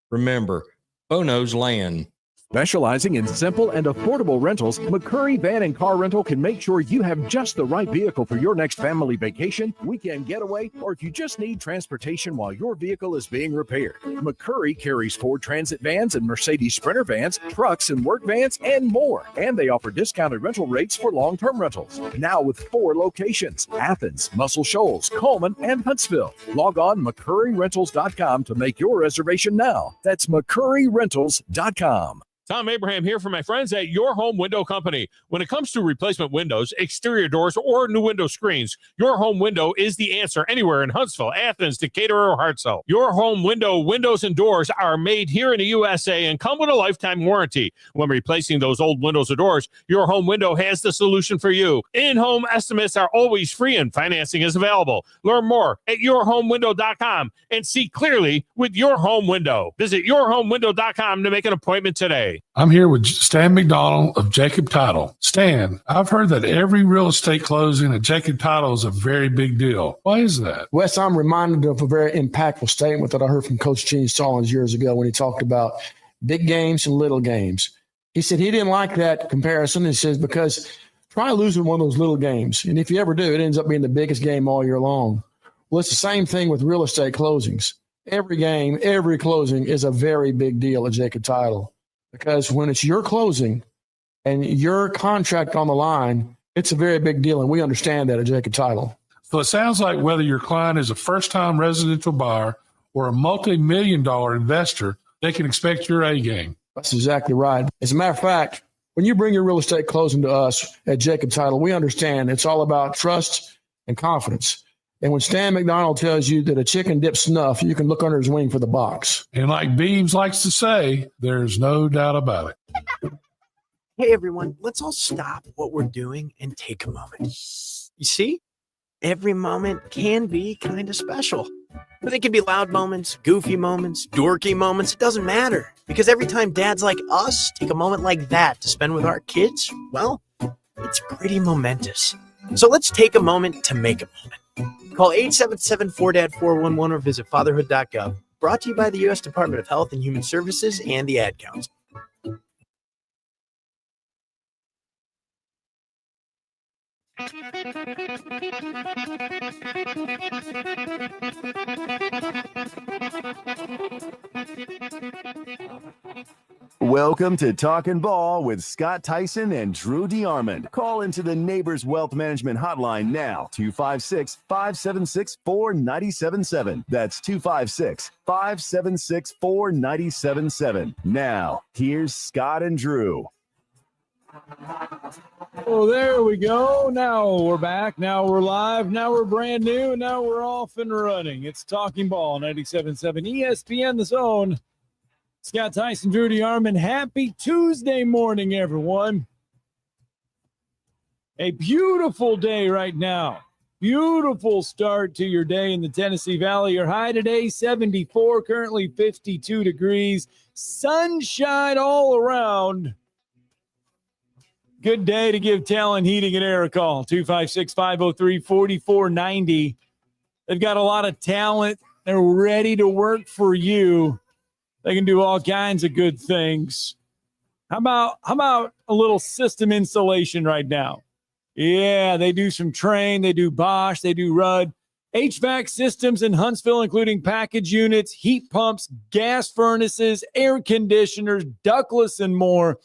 Remember, Bono's Land. Specializing in simple and affordable rentals, McCurry Van and Car Rental can make sure you have just the right vehicle for your next family vacation, weekend getaway, or if you just need transportation while your vehicle is being repaired. McCurry carries Ford Transit vans and Mercedes Sprinter vans, trucks and work vans, and more. And they offer discounted rental rates for long-term rentals. Now with 4 locations: Athens, Muscle Shoals, Coleman, and Huntsville. Log on McCurryRentals.com to make your reservation now. That's McCurryRentals.com. Tom Abraham here for my friends at Your Home Window Company. When it comes to replacement windows, exterior doors, or new window screens, Your Home Window is the answer anywhere in Huntsville, Athens, Decatur, or Hartselle. Your Home Window windows and doors are made here in the USA and come with a lifetime warranty. When replacing those old windows or doors, Your Home Window has the solution for you. In-home estimates are always free and financing is available. Learn more at yourhomewindow.com and see clearly with Your Home Window. Visit yourhomewindow.com to make an appointment today. I'm here with Stan McDonald of Jacob Title. Stan, I've heard that every real estate closing at Jacob Title is a very big deal. Why is that? Wes, I'm reminded of a very impactful statement that I heard from Coach Gene Stallings years ago when he talked about big games and little games. He said he didn't like that comparison. He says, because try losing one of those little games. And if you ever do, it ends up being the biggest game all year long. Well, it's the same thing with real estate closings. Every game, every closing is a very big deal at Jacob Title. Because when it's your closing and your contract on the line, it's a very big deal. And we understand that at Jacob Title. So it sounds like whether your client is a first-time residential buyer or a multi-million-dollar investor, they can expect your A game. That's exactly right. As a matter of fact, when you bring your real estate closing to us at Jacob Title, we understand it's all about trust and confidence. And when Stan McDonald tells you that a chicken dips snuff, you can look under his wing for the box. And like Beams likes to say, there's no doubt about it. Hey, everyone, let's all stop what we're doing and take a moment. You see, every moment can be kind of special. But it can be loud moments, goofy moments, dorky moments. It doesn't matter. Because every time dads like us take a moment like that to spend with our kids, well, it's pretty momentous. So let's take a moment to make a moment. Call 877-4DAD-411 or visit fatherhood.gov. Brought to you by the U.S. Department of Health and Human Services and the Ad Council. Welcome to Talkin' Ball with Scott Theisen and Drew DeArmond. Call into the Neighbors Wealth Management Hotline now, 256-576-4977. That's 256-576-4977. Now, here's Scott and Drew. Oh, there we go. Now we're back. Now we're live. Now we're brand new. Now we're off and running. It's Talking Ball, 97.7 ESPN, The Zone. Scott Theisen, Drew DeArmond. Happy Tuesday morning, everyone. A beautiful day right now. Beautiful start to your day in the Tennessee Valley. Your high today, 74, currently 52 degrees. Sunshine all around. Good day to give Talon Heating and Air a call, 256-503-4490. They've got a lot of talent. They're ready to work for you. They can do all kinds of good things. How about a little system installation right now? Yeah, they do some Train, they do Bosch, they do Rudd. HVAC systems in Huntsville, including package units, heat pumps, gas furnaces, air conditioners, ductless, and more.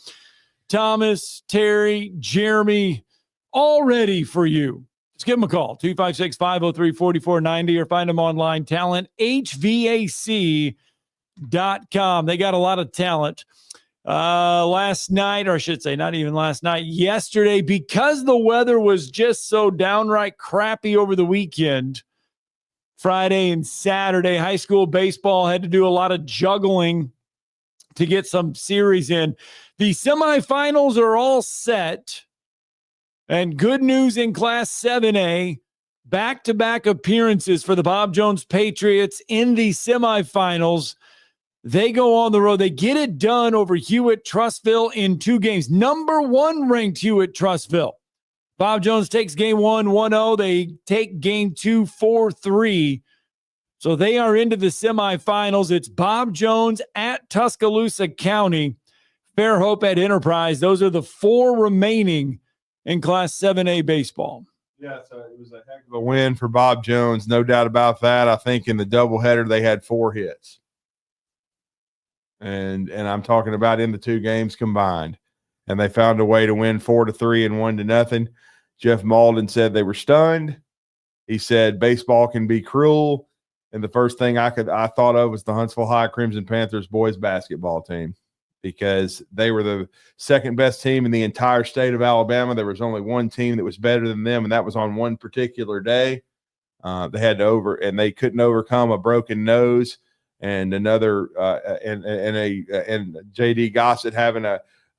Thomas, Terry, Jeremy, all ready for you. Just give them a call, 256-503-4490, or find them online, talenthvac.com. They got a lot of talent. Last night, or I should say not even last night, yesterday, because the weather was just so downright crappy over the weekend, Friday and Saturday, high school baseball had to do a lot of juggling to get some series in. The semifinals are all set. And good news in Class 7A, back-to-back appearances for the Bob Jones Patriots in the semifinals. They go on the road. They get it done over Hewitt-Trussville in 2 games. Number 1 ranked Hewitt-Trussville. Bob Jones takes game 1, 1-0. They take game 2, 4-3. So they are into the semifinals. It's Bob Jones at Tuscaloosa County, Fairhope at Enterprise. Those are the 4 remaining in Class 7A baseball. Yeah, so it was a heck of a win for Bob Jones, no doubt about that. I think in the doubleheader they had 4 hits. And I'm talking about in the 2 games combined. And they found a way to win 4-3 and 1-0. Jeff Malden said they were stunned. He said baseball can be cruel. And the first thing I thought of was the Huntsville High Crimson Panthers boys basketball team, because they were the second best team in the entire state of Alabama. There was only one team that was better than them, and that was on one particular day. They had to they couldn't overcome a broken nose and another and JD Gossett having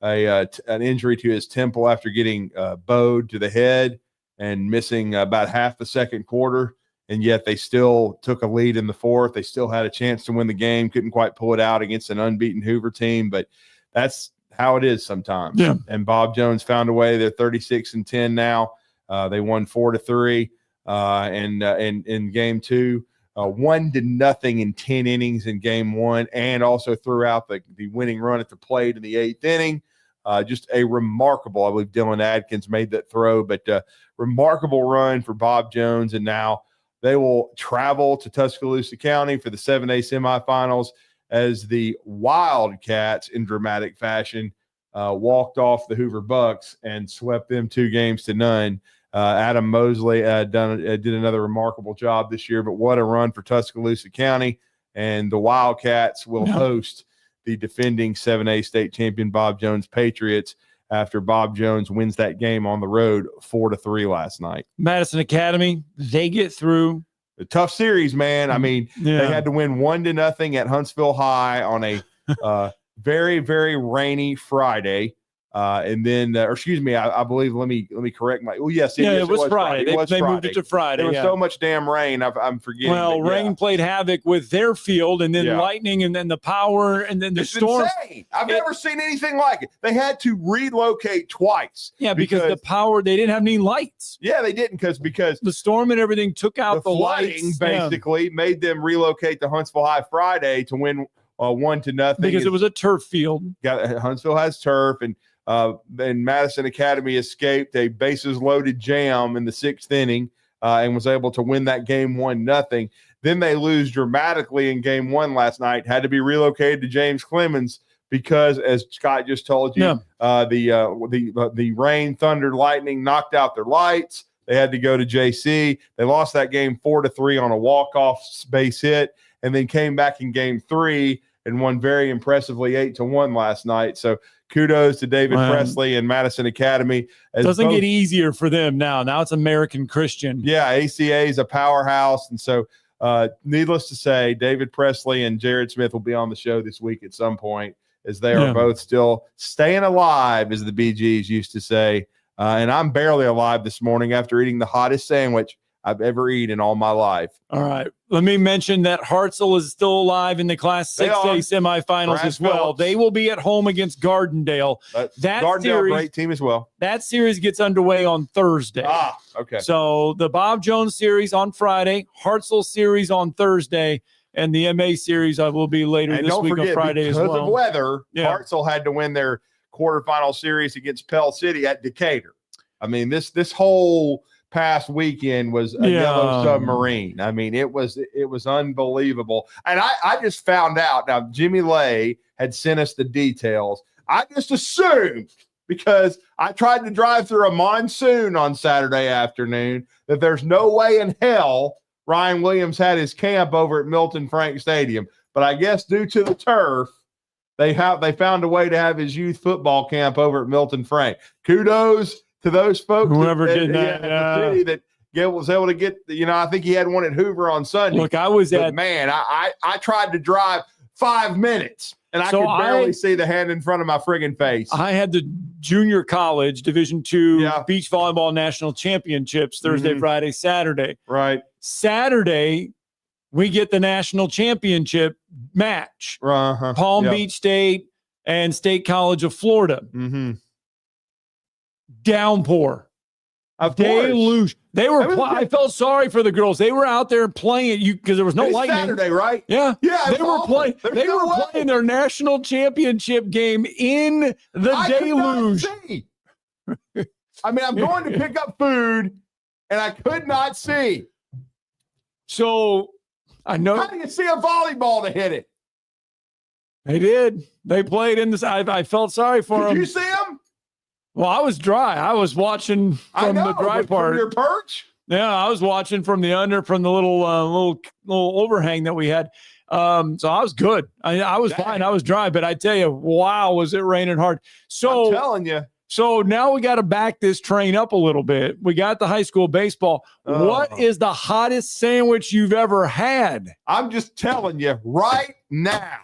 an injury to his temple after getting bowed to the head and missing about half the second quarter. And yet they still took a lead in the 4th. They still had a chance to win the game. Couldn't quite pull it out against an unbeaten Hoover team, but that's how it is sometimes. Yeah. And Bob Jones found a way. They're 36-10 now. They won 4-3 in game 2. 1-0 in 10 innings in game 1, and also threw out the winning run at the plate in the 8th inning. Just a remarkable, I believe Dylan Adkins made that throw, but remarkable run for Bob Jones. And now they will travel to Tuscaloosa County for the 7A semifinals as the Wildcats, in dramatic fashion, walked off the Hoover Bucks and swept them 2-0. Adam Mosley did another remarkable job this year, but what a run for Tuscaloosa County. And the Wildcats will host the defending 7A state champion Bob Jones Patriots after Bob Jones wins that game on the road 4-3 last night. Madison Academy, they get through. A tough series, man. I mean, they had to win 1-0 at Huntsville High on a very, very rainy Friday. And then, I believe, let me correct my, yes, it was Friday. They moved it to Friday. There was so much damn rain. I'm forgetting. Well, rain played havoc with their field, and then lightning, and then the power, and then the storm. Insane. I've never seen anything like it. They had to relocate twice. Yeah, because the power, they didn't have any lights. Yeah, they didn't because the storm and everything took out the flooding lights. Basically made them relocate to Huntsville High Friday to win 1-0. Because it was a turf field. Huntsville has turf, and Madison Academy escaped a bases-loaded jam in the 6th inning and was able to win that game 1-0. Then they lose dramatically in game 1 last night, had to be relocated to James Clemens because, as Scott just told you, the rain, thunder, lightning knocked out their lights. They had to go to JC. They lost that game 4-3 on a walk-off base hit, and then came back in game 3 and won very impressively 8-1 last night. So kudos to David Presley and Madison Academy. It doesn't get easier for them now. Now it's American Christian. Yeah, ACA is a powerhouse. And so needless to say, David Presley and Jared Smith will be on the show this week at some point, as they are both still staying alive, as the BGs used to say. And I'm barely alive this morning after eating the hottest sandwich I've ever eaten in all my life. All right. Let me mention that Hartselle is still alive in the Class 6A semifinals as well. Phillips. They will be at home against Gardendale. Gardendale, series, great team as well. That series gets underway on Thursday. Okay. So the Bob Jones series on Friday, Hartselle series on Thursday, and the MA series will be later this week on Friday as well. Because of weather, Hartselle had to win their quarterfinal series against Pell City at Decatur. I mean, this whole past weekend was a yellow submarine. I mean, it was unbelievable. And I just found out, now Jimmy Lay had sent us the details. I just assumed, because I tried to drive through a monsoon on Saturday afternoon, that there's no way in hell Ryan Williams had his camp over at Milton Frank Stadium. But I guess due to the turf, they found a way to have his youth football camp over at Milton Frank. Kudos to those folks did that, the city that was able to get, I think he had one at Hoover on Sunday. Look, I tried to drive 5 minutes and I could barely see the hand in front of my friggin' face. I had the junior college Division II beach volleyball national championships Thursday, Friday, Saturday. Right. Saturday, we get the national championship match. Palm Beach State and State College of Florida. Mm-hmm. Downpour. Of Deluge. They were. That was I good. felt sorry for the girls. They were out there playing you because there was no It's lightning. Saturday, right? Yeah, Yeah, They it's were awful. playing. There's They no were way. playing their national championship game in the I could not deluge. see. I mean, I'm going to pick up food, and I could not see. So I know How do you see a volleyball to hit it? they did. They played in this. I felt sorry for Did them. you see them? Well, I was dry. I was watching I from know, the dry but part. from your perch. Yeah, I was watching from the little overhang that we had. So I was good. I was Dang. fine. I was dry, but I tell you, wow, was it raining hard. I'm So telling you. so now we got to back this train up a little bit. We got the high school baseball. Oh. What is the hottest sandwich you've ever had? I'm just telling you right now.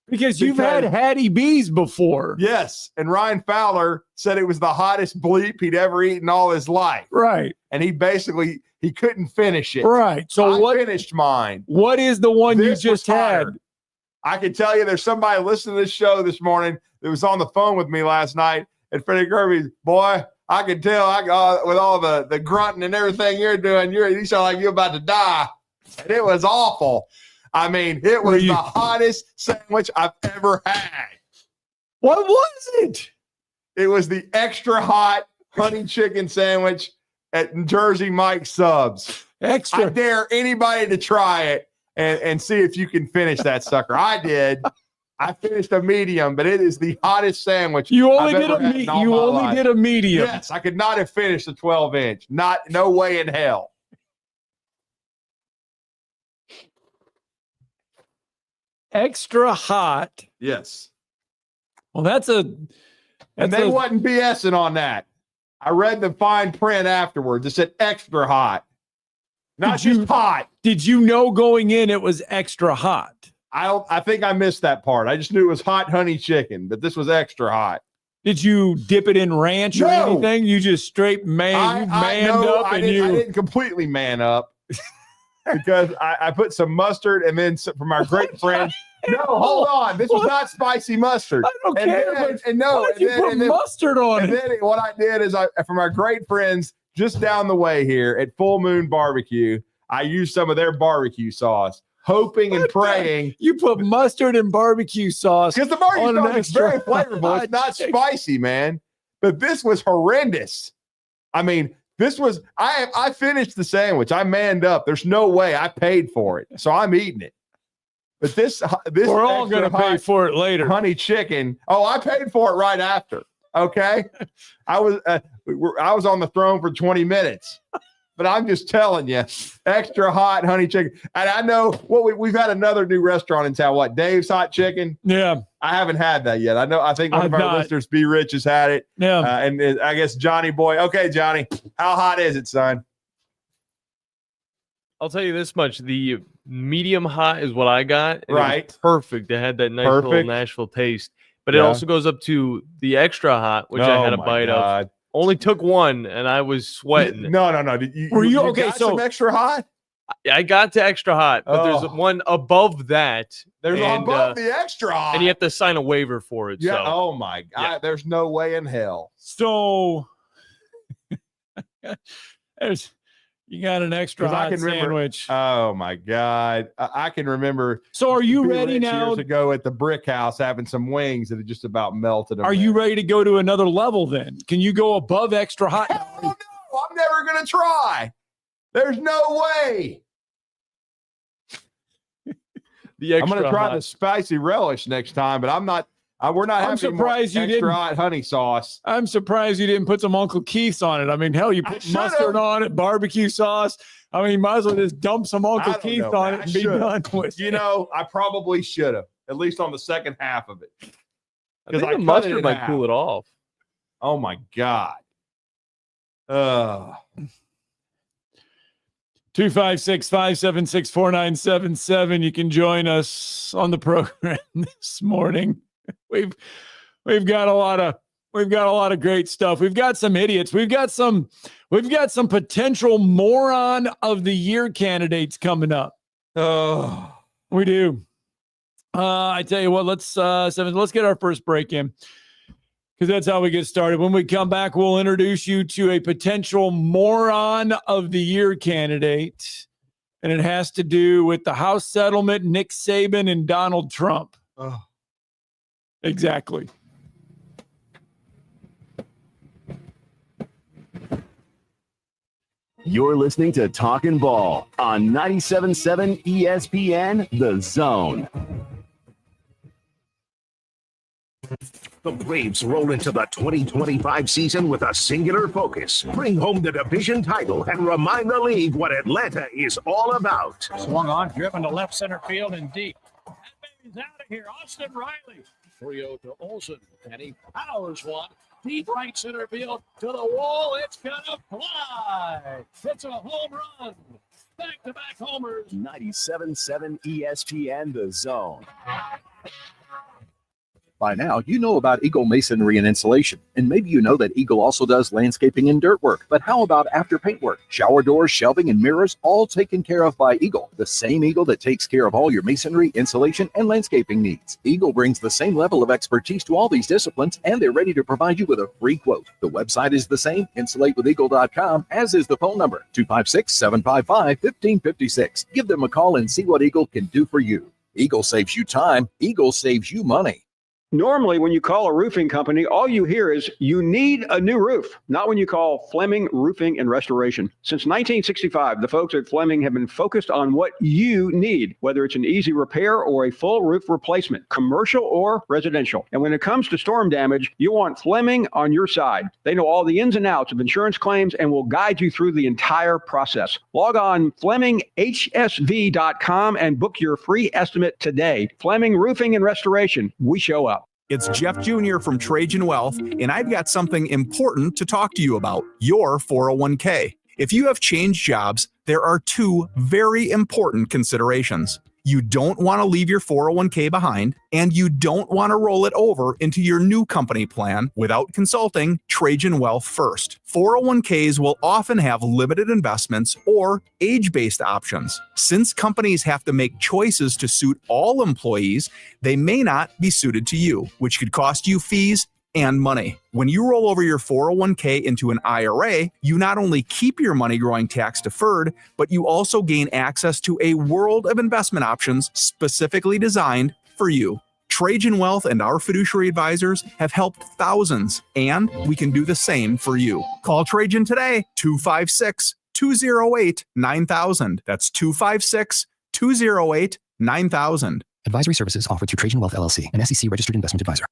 Because you've had Because- Hattie B's before. Yes. And Ryan Fowler said it was the hottest bleep he'd ever eaten all his life. Right. And he couldn't finish it. Right. So I finished mine. what is the one This you was just had? hotter. I can tell you there's somebody listening to this show this morning that was on the phone with me last night at Freddie Kirby's. Boy, I could tell with all the grunting and everything you're doing, you sound like you're about to die. And it was awful. I mean, it was the hottest sandwich I've ever had. What was it? It was the extra hot honey chicken sandwich at Jersey Mike's Subs. I Extra. dare anybody to try it and see if you can finish that sucker. I did. I finished a medium, but it is the hottest sandwich You only I've did ever a had in all you my only life. did a medium. Yes, I could not have finished a 12-inch. No way in hell. Extra hot. Yes. Well, that's a And they wasn't BSing on that. I read the fine print afterwards. It said extra hot. Not Did you- just hot. Did you know going in it was extra hot? I think I missed that part. I just knew it was hot honey chicken, but this was extra hot. Did you dip it in ranch or No. anything? You just straight manned up I and didn't completely man up because I put some mustard and then from our great friend. No, hold on. This was not spicy mustard. I don't And care. then- but and no, why did you and then- put and then- mustard on And it? then what I did is from our great friends just down the way here at Full Moon Barbecue, I used some of their barbecue sauce, hoping and What the- praying. You put mustard and barbecue sauce. Because the barbecue on an sauce is extra very flavorful. It's not chicken. spicy, man. But this was horrendous. I mean, this was I finished the sandwich. I manned up. There's no way I paid for it. So I'm eating it. But this We're all extra going to pay hot for it later. honey chicken. Oh, I paid for it right after. Okay. I was on the throne for 20 minutes. But I'm just telling you, extra hot honey chicken. And I know we've had another new restaurant in town. What, Dave's Hot Chicken? Yeah. I haven't had that yet. I think one I've of our not. listeners, B Rich, has had it. Yeah. And I guess Johnny Boy. Okay, Johnny, how hot is it, son? I'll tell you this much: the medium hot is what I got. and it was Right. perfect. It had that nice little Perfect. Nashville taste, but it Yeah. also goes up to the extra hot, which I had a my bite of. God. Only took one, and I was sweating. No. Did you, Were you okay? got So some extra hot? I got to extra hot, but there's Oh. one above that. There's and, above the extra hot. and you have to sign a waiver for it. Yeah. So Oh my God. Yeah. There's no way in hell. So you got an extra 'Cause I hot can remember- sandwich. Oh my God. I can remember. So are you B. ready Rich now? Years ago at the Brick House, having some wings that had just about melted. them Are you there. ready to go to another level then? Can you go above extra hot? Hell no! I'm never gonna try. There's no way. the I'm extra gonna try hot. the spicy relish next time, but I'm not. We're not I'm having surprised you extra didn't. hot honey sauce. I'm surprised you didn't put some Uncle Keith's on it. I mean, hell, you I put should've. mustard on it, barbecue sauce. I mean, you might as well just dump some Uncle I don't Keith's know, on man. it I and be should've. done with You it. know, I probably should have, at least on the second half of it. I 'cause think I cut the it mustard in might half. cool it off. Oh my God. 256-576-4977. You can join us on the program this morning. We've got a lot of great stuff. We've got some idiots. We've got some potential moron of the year candidates coming up. Oh. We do. I tell you what, let's get our first break in. because that's how we get started. When we come back, we'll introduce you to a potential moron of the year candidate, and it has to do with the House settlement, Nick Saban, and Donald Trump. Oh. Exactly. You're listening to Talkin' Ball on 97.7 ESPN, The Zone. The Braves roll into the 2025 season with a singular focus. Bring home the division title and remind the league what Atlanta is all about. Swung on, driven to left center field and deep. That baby's out of here. Austin Riley. 3-0 to Olsen, and he powers one. Deep right center field to the wall. It's gonna fly. It's a home run. Back-to-back homers. 97.7 ESPN, The Zone. By now, you know about Eagle Masonry and Insulation, and maybe you know that Eagle also does landscaping and dirt work. But how about after paint work? Shower doors, shelving, and mirrors, all taken care of by Eagle, the same Eagle that takes care of all your masonry, insulation, and landscaping needs. Eagle brings the same level of expertise to all these disciplines, and they're ready to provide you with a free quote. The website is the same, insulatewitheagle.com, as is the phone number, 256-755-1556. Give them a call and see what Eagle can do for you. Eagle saves you time. Eagle saves you money. Normally, when you call a roofing company, all you hear is you need a new roof. Not when you call Fleming Roofing and Restoration. Since 1965, the folks at Fleming have been focused on what you need, whether it's an easy repair or a full roof replacement, commercial or residential. And when it comes to storm damage, you want Fleming on your side. They know all the ins and outs of insurance claims and will guide you through the entire process. Log on FlemingHSV.com and book your free estimate today. Fleming Roofing and Restoration. We show up. It's Jeff Jr. from Trajan Wealth, and I've got something important to talk to you about, your 401k. If you have changed jobs, there are two very important considerations. You don't want to leave your 401k behind, and you don't want to roll it over into your new company plan without consulting Trajan Wealth first. 401ks will often have limited investments or age-based options. Since companies have to make choices to suit all employees, they may not be suited to you, which could cost you fees and money. When you roll over your 401k into an IRA, you not only keep your money growing tax deferred, but you also gain access to a world of investment options specifically designed for you. Trajan Wealth and our fiduciary advisors have helped thousands, and we can do the same for you. Call Trajan today, 256-208-9000. That's 256-208-9000. Advisory services offered through Trajan Wealth LLC, an SEC registered investment advisor.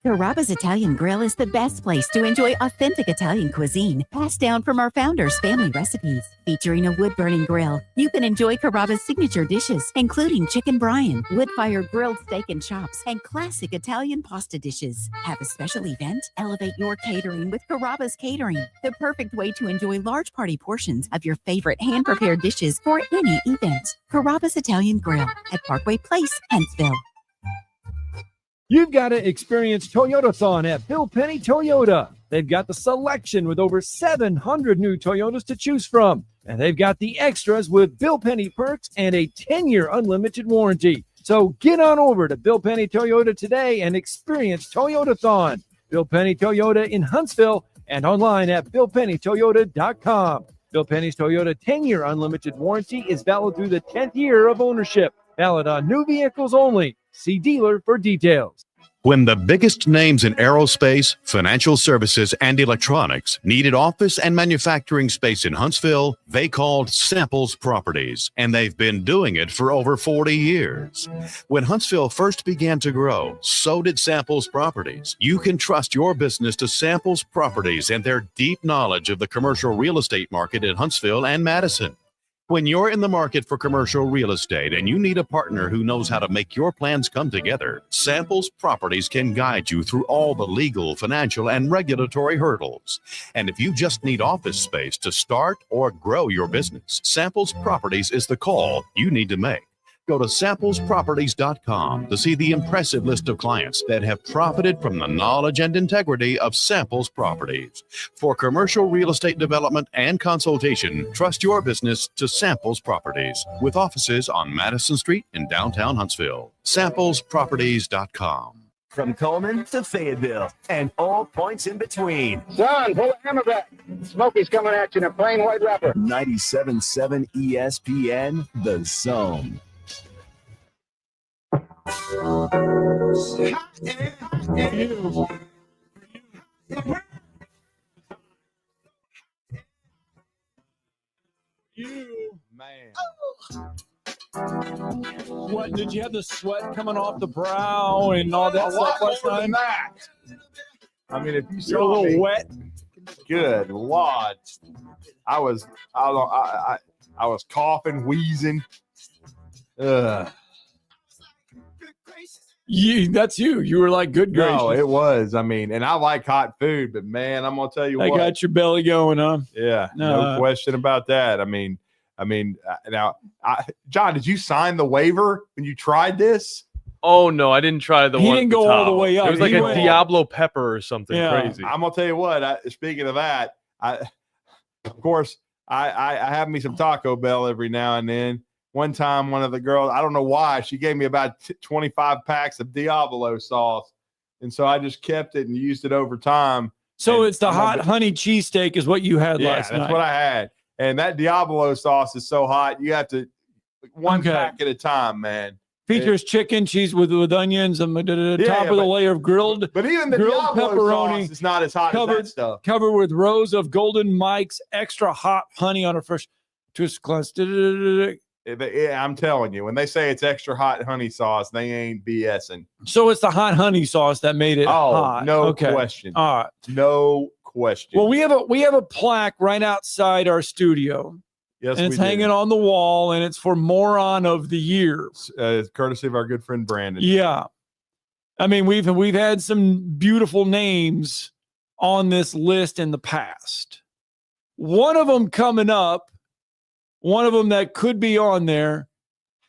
Carrabba's Italian Grill is the best place to enjoy authentic Italian cuisine, passed down from our founders' family recipes. Featuring a wood-burning grill, you can enjoy Carrabba's signature dishes, including chicken brine, wood-fired grilled steak and chops, and classic Italian pasta dishes. Have a special event? Elevate your catering with Carrabba's Catering, the perfect way to enjoy large party portions of your favorite hand-prepared dishes for any event. Carrabba's Italian Grill at Parkway Place, Huntsville. You've got to experience Toyotathon at Bill Penny Toyota. They've got the selection with over 700 new Toyotas to choose from. And they've got the extras with Bill Penny perks and a 10-year unlimited warranty. So get on over to Bill Penny Toyota today and experience Toyotathon. Bill Penny Toyota in Huntsville and online at BillPennyToyota.com. Bill Penny's Toyota 10-year unlimited warranty is valid through the 10th year of ownership. Valid on new vehicles only. See dealer for details. When the biggest names in aerospace, financial services, and electronics needed office and manufacturing space in Huntsville, they called Samples Properties, and they've been doing it for over 40 years. When Huntsville first began to grow, so did Samples Properties. You can trust your business to Samples Properties and their deep knowledge of the commercial real estate market in Huntsville and Madison. When you're in the market for commercial real estate and you need a partner who knows how to make your plans come together, Samples Properties can guide you through all the legal, financial, and regulatory hurdles. And if you just need office space to start or grow your business, Samples Properties is the call you need to make. Go to samplesproperties.com to see the impressive list of clients that have profited from the knowledge and integrity of Samples Properties. For commercial real estate development and consultation, trust your business to Samples Properties, with offices on Madison Street in downtown Huntsville. Samplesproperties.com. from Coleman to Fayetteville and all points in between. Son, pull the hammer back. Smokey's coming at you in a plain white wrapper. 97.7 ESPN, The Zone. You man. What did you have the sweat coming off the brow and all that stuff last night? I mean, if you You're a saw little me, wet. Good Lord, I was coughing, wheezing. That's you. You were like, good gracious. No, it was. I mean, and I like hot food, but man, I'm gonna tell you I what. got your belly going, huh? Yeah, no question about that. I mean, now, John, did you sign the waiver when you tried this? Oh no, I didn't try the He one. didn't at the go all top. the way up. It was like He a went- Diablo pepper or something crazy. I'm gonna tell you what. Speaking of that, of course, I have me some Taco Bell every now and then. One time, one of the girls, I don't know why, she gave me about 25 packs of Diablo sauce, and so I just kept it and used it over time. So And it's the hot honey cheesesteak is what you had last night. that's what I had. And that Diablo sauce is so hot, you have to one pack at a time, man. Features chicken, cheese with onions, and top of the layer of grilled. But even the grilled Diablo pepperoni sauce is not as hot as that stuff. Covered with rows of Golden Mike's extra hot honey on a fresh twist class. Yeah, I'm telling you, when they say it's extra hot honey sauce, they ain't BSing. So it's the hot honey sauce that made it hot. No question. All right. No question. Well, we have a plaque right outside our studio. Yes, and it's we do. hanging on the wall, and it's for Moron of the Year. Courtesy of our good friend Brandon. Yeah. I mean, we've had some beautiful names on this list in the past. One of them coming up, one of them that could be on there,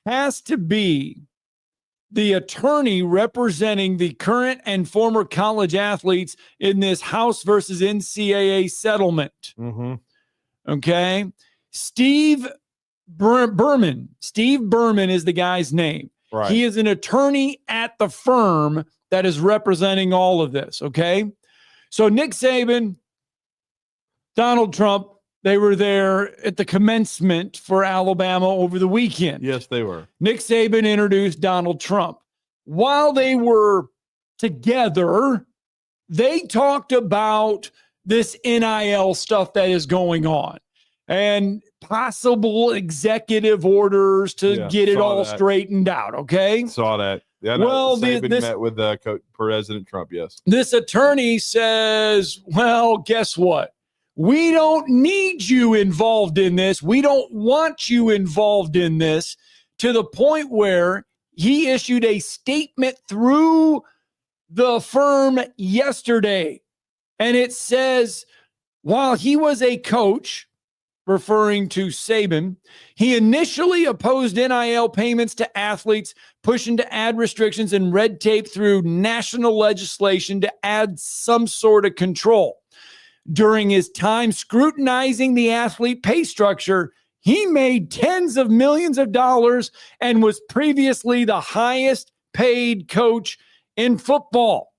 has to be the attorney representing the current and former college athletes in this House versus NCAA settlement. Mm-hmm. Okay. Steve Berman. Steve Berman is the guy's name. Right. He is an attorney at the firm that is representing all of this. Okay. So Nick Saban, Donald Trump, they were there at the commencement for Alabama over the weekend. Yes, they were. Nick Saban introduced Donald Trump. While they were together, they talked about this NIL stuff that is going on and possible executive orders to get it all straightened out. Okay. Saw that. Yeah. Well, Saban met with President Trump. Yes. This attorney says, well, guess what? We don't need you involved in this. We don't want you involved in this, to the point where he issued a statement through the firm yesterday. And it says, while he was a coach, referring to Saban, he initially opposed NIL payments to athletes, pushing to add restrictions and red tape through national legislation to add some sort of control. During his time scrutinizing the athlete pay structure, he made tens of millions of dollars and was previously the highest paid coach in football.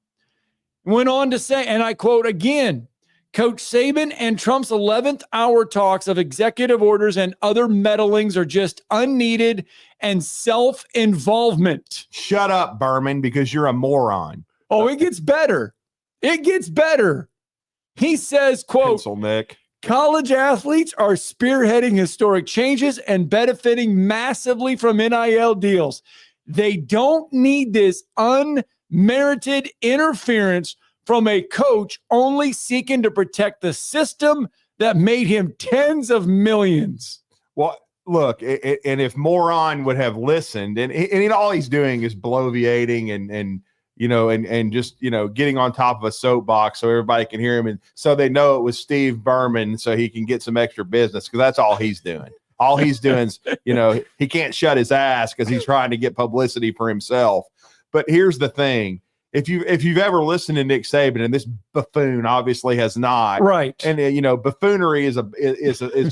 Went on to say, and I quote again, Coach Saban and Trump's 11th hour talks of executive orders and other meddlings are just unneeded and self-involvement. Shut up, Berman, because you're a moron. Oh, it gets better. It gets better. He says, quote, Pencil Nick. College athletes are spearheading historic changes and benefiting massively from NIL deals. They don't need this unmerited interference from a coach only seeking to protect the system that made him tens of millions. Well, look, and if Moron would have listened, and all he's doing is bloviating and just, getting on top of a soapbox so everybody can hear him. And so they know it was Steve Berman so he can get some extra business, because that's all he's doing. All he's doing is, he can't shut his ass because he's trying to get publicity for himself. But here's the thing. if you've ever listened to Nick Saban, and this buffoon obviously has not, right? And buffoonery is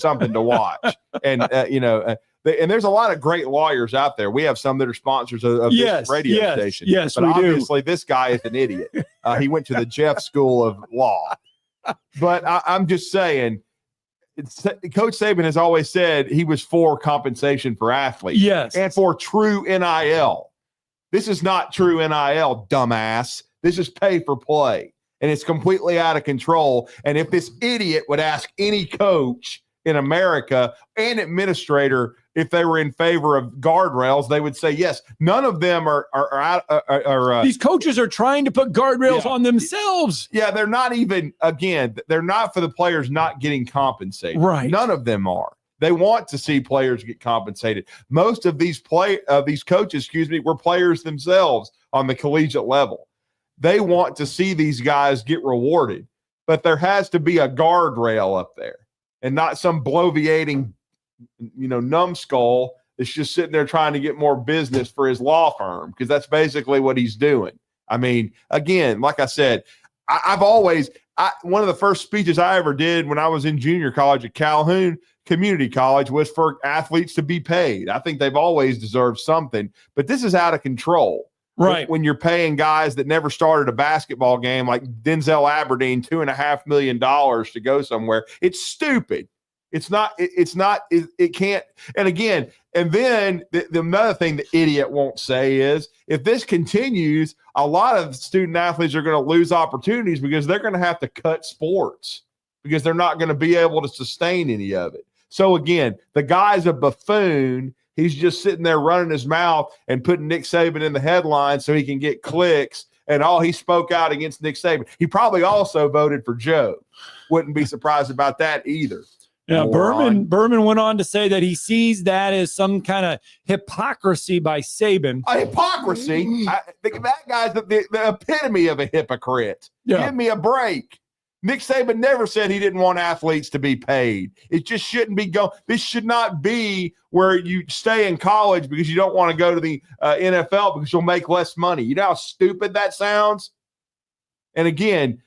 something to watch, and and there's a lot of great lawyers out there. We have some that are sponsors of this radio station. Yes, but we obviously this guy is an idiot. He went to the Jeff School of Law. But I'm just saying, Coach Saban has always said he was for compensation for athletes. Yes. And for true NIL. This is not true NIL, dumbass. This is pay for play. And it's completely out of control. And if this idiot would ask any coach in America and administrator if they were in favor of guardrails, they would say yes. None of them are these coaches are trying to put guardrails on themselves. Yeah, they're not even, again, they're not for the players not getting compensated. Right. None of them are. They want to see players get compensated. Most of these coaches, were players themselves on the collegiate level. They want to see these guys get rewarded, but there has to be a guardrail up there and not some bloviating, numbskull that's just sitting there trying to get more business for his law firm, because that's basically what he's doing. I mean, again, like I said, one of the first speeches I ever did when I was in junior college at Calhoun Community College was for athletes to be paid. I think they've always deserved something, but this is out of control. Right. When you're paying guys that never started a basketball game like Denzel Aberdeen $2.5 million to go somewhere, it's stupid. It can't. And again, and then the another thing the idiot won't say is, if this continues, a lot of student athletes are going to lose opportunities because they're going to have to cut sports because they're not going to be able to sustain any of it. So again, the guy's a buffoon. He's just sitting there running his mouth and putting Nick Saban in the headlines so he can get clicks. And he spoke out against Nick Saban. He probably also voted for Joe. Wouldn't be surprised about that either. Yeah, Berman went on to say that he sees that as some kind of hypocrisy by Saban. A hypocrisy? That guy's the epitome of a hypocrite. Yeah. Give me a break. Nick Saban never said he didn't want athletes to be paid. It just shouldn't be this should not be where you stay in college because you don't want to go to the NFL because you'll make less money. You know how stupid that sounds? And again,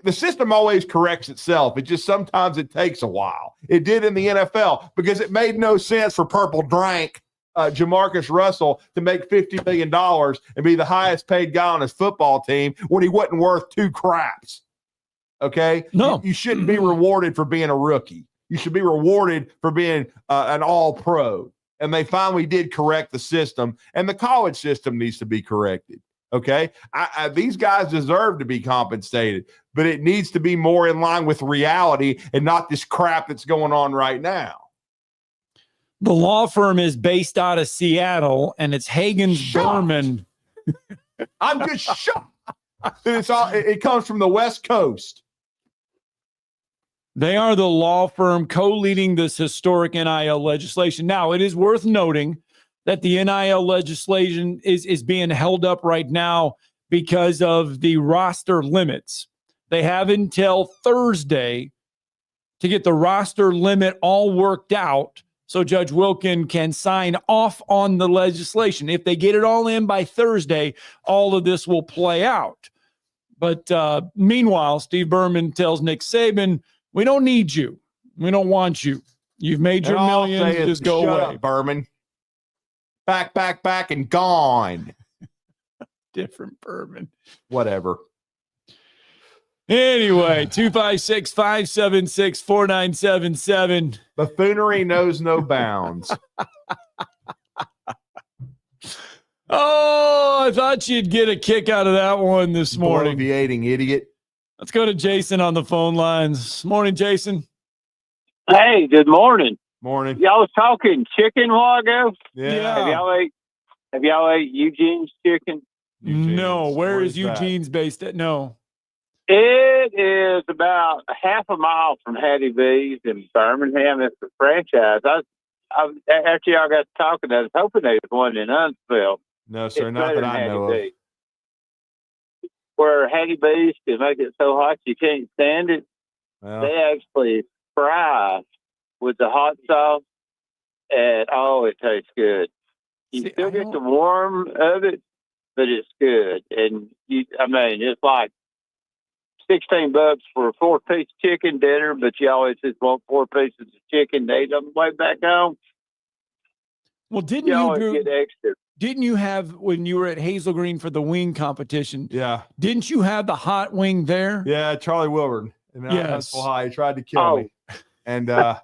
the system always corrects itself. It just sometimes it takes a while. It did in the NFL because it made no sense for Purple Drank Jamarcus Russell to make $50 million and be the highest paid guy on his football team when he wasn't worth two craps. Okay? No. You shouldn't be rewarded for being a rookie. You should be rewarded for being an all-pro. And they finally did correct the system, and the college system needs to be corrected. Okay? These guys deserve to be compensated, but it needs to be more in line with reality and not this crap that's going on right now. The law firm is based out of Seattle, and it's Hagen's Berman. I'm just shocked. It comes from the West Coast. They are the law firm co-leading this historic NIL legislation. Now, it is worth noting that the NIL legislation is being held up right now because of the roster limits. They have until Thursday to get the roster limit all worked out so Judge Wilkin can sign off on the legislation. If they get it all in by Thursday, all of this will play out. But meanwhile, Steve Berman tells Nick Saban, we don't need you. We don't want you. You've made your millions. Just go away. Shut up, Berman. Back, and gone. Different Berman. Whatever. Anyway, 256-576-4977. Buffoonery knows no bounds. Oh, I thought you'd get a kick out of that one this morning. Bloviating idiot. Let's go to Jason on the phone lines. Morning, Jason. Hey, good morning. Morning. Y'all was talking chicken a while ago. Yeah. Have y'all ate Eugene's chicken? No. Where is Eugene's based at? No. It is about half a mile from Hattie B's in Birmingham. It's a franchise. After y'all got to talking, I was hoping there was one in Huntsville. No, sir, not that I know of. Where Hattie B's can make it so hot you can't stand it. Well, they actually fry with the hot sauce, and it tastes good. You still get the warm of it, but it's good. And it's like $16 for a 4-piece chicken dinner, but you always just want 4 pieces of chicken to eat on the way back home. Well, didn't You you always do? get extra. Didn't you have when you were at Hazel Green for the wing competition? Yeah. Didn't you have the hot wing there? Yeah, Charlie Wilburn. And Yes. Huntsville High. He tried to kill me. And that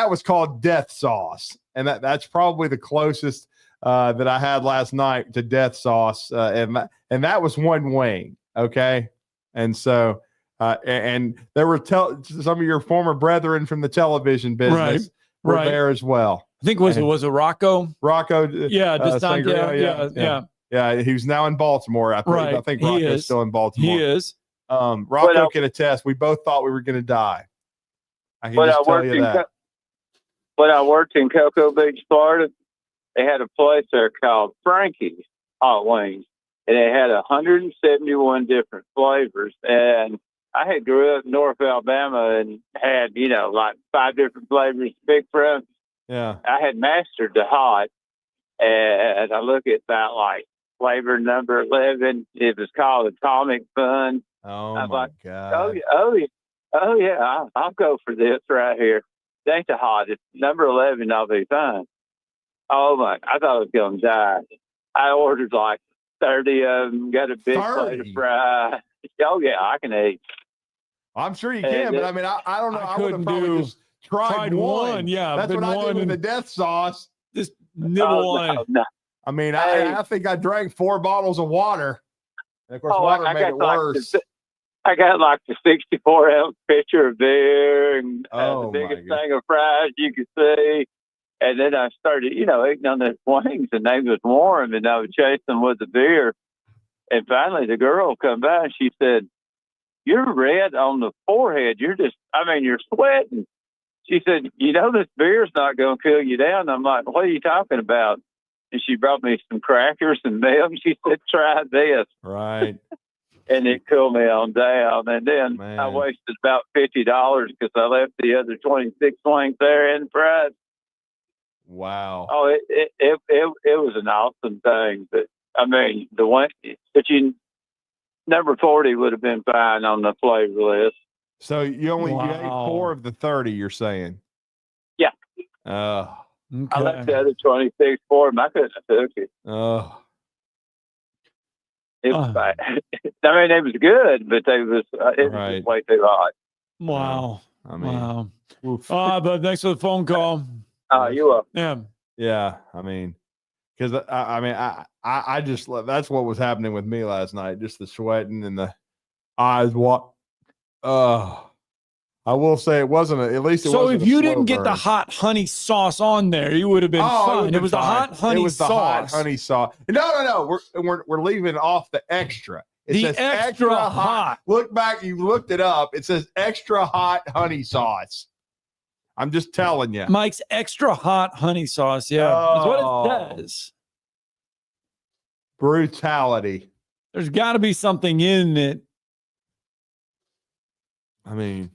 was called death sauce. And that's probably the closest that I had last night to death sauce. And that was one wing. Okay. And so, and there were some of your former brethren from the television business were there as well. I think it was Rocco? Rocco. Yeah, Sangria, yeah. He was now in Baltimore. I think Rocco's still in Baltimore. He is. Rocco can attest. We both thought we were going to die. I can just tell you that. When I worked in Cocoa Beach, Florida, they had a place there called Frankie's Hot Wings, and it had 171 different flavors. And I had grew up in North Alabama and had, like 5 different flavors to pick from. Yeah. I had mastered the hot, and I look at that like flavor number 11. It was called Atomic Fun. Oh, I'm my like, God. Oh, yeah, I'll go for this right here. It ain't the hottest. Number 11, I'll be fine. Oh, my, I thought I was going to die. I ordered like 30 of them, got a big plate of fries. Oh, yeah, I can eat. I'm sure you can, but I don't know. I would have probably just tried one. Yeah, that's what I did with the death sauce. Just nibble on it. No. I think I drank 4 bottles of water. And of course, water made it worse. I got like the 64-ounce pitcher of beer and the biggest thing of fries you could see. And then I started, eating on the wings, and they was warm, and I was chasing with the beer. And finally, the girl come by and she said, "You're red on the forehead. You're sweating." She said, "This beer's not going to cool you down." I'm like, "What are you talking about?" And she brought me some crackers and milk. She said, "Try this." Right. And it cooled me on down. And then I wasted about $50 because I left the other 26 wings there in fries. Wow. Oh, it was an awesome thing. But the one, number 40 would have been fine on the flavor list. So you ate 4 of the 30, you're saying? Yeah. Okay. I left the other 26 for them. I couldn't have took it. It was bad. It was good, but it was way too hot. Wow. Wow. But thanks for the phone call. You're welcome. Yeah. Because I just that's what was happening with me last night. Just the sweating and the eyes. I will say it wasn't at least. It so wasn't if you didn't burn. get the hot honey sauce on there, you would have been fine. It was the hot honey sauce. The hot honey sauce. No. We're leaving off the extra. It says extra hot. Look back. You looked it up. It says extra hot honey sauce. I'm just telling you. Mike's extra hot honey sauce. Yeah, that's what it says. Brutality. There's got to be something in it. Made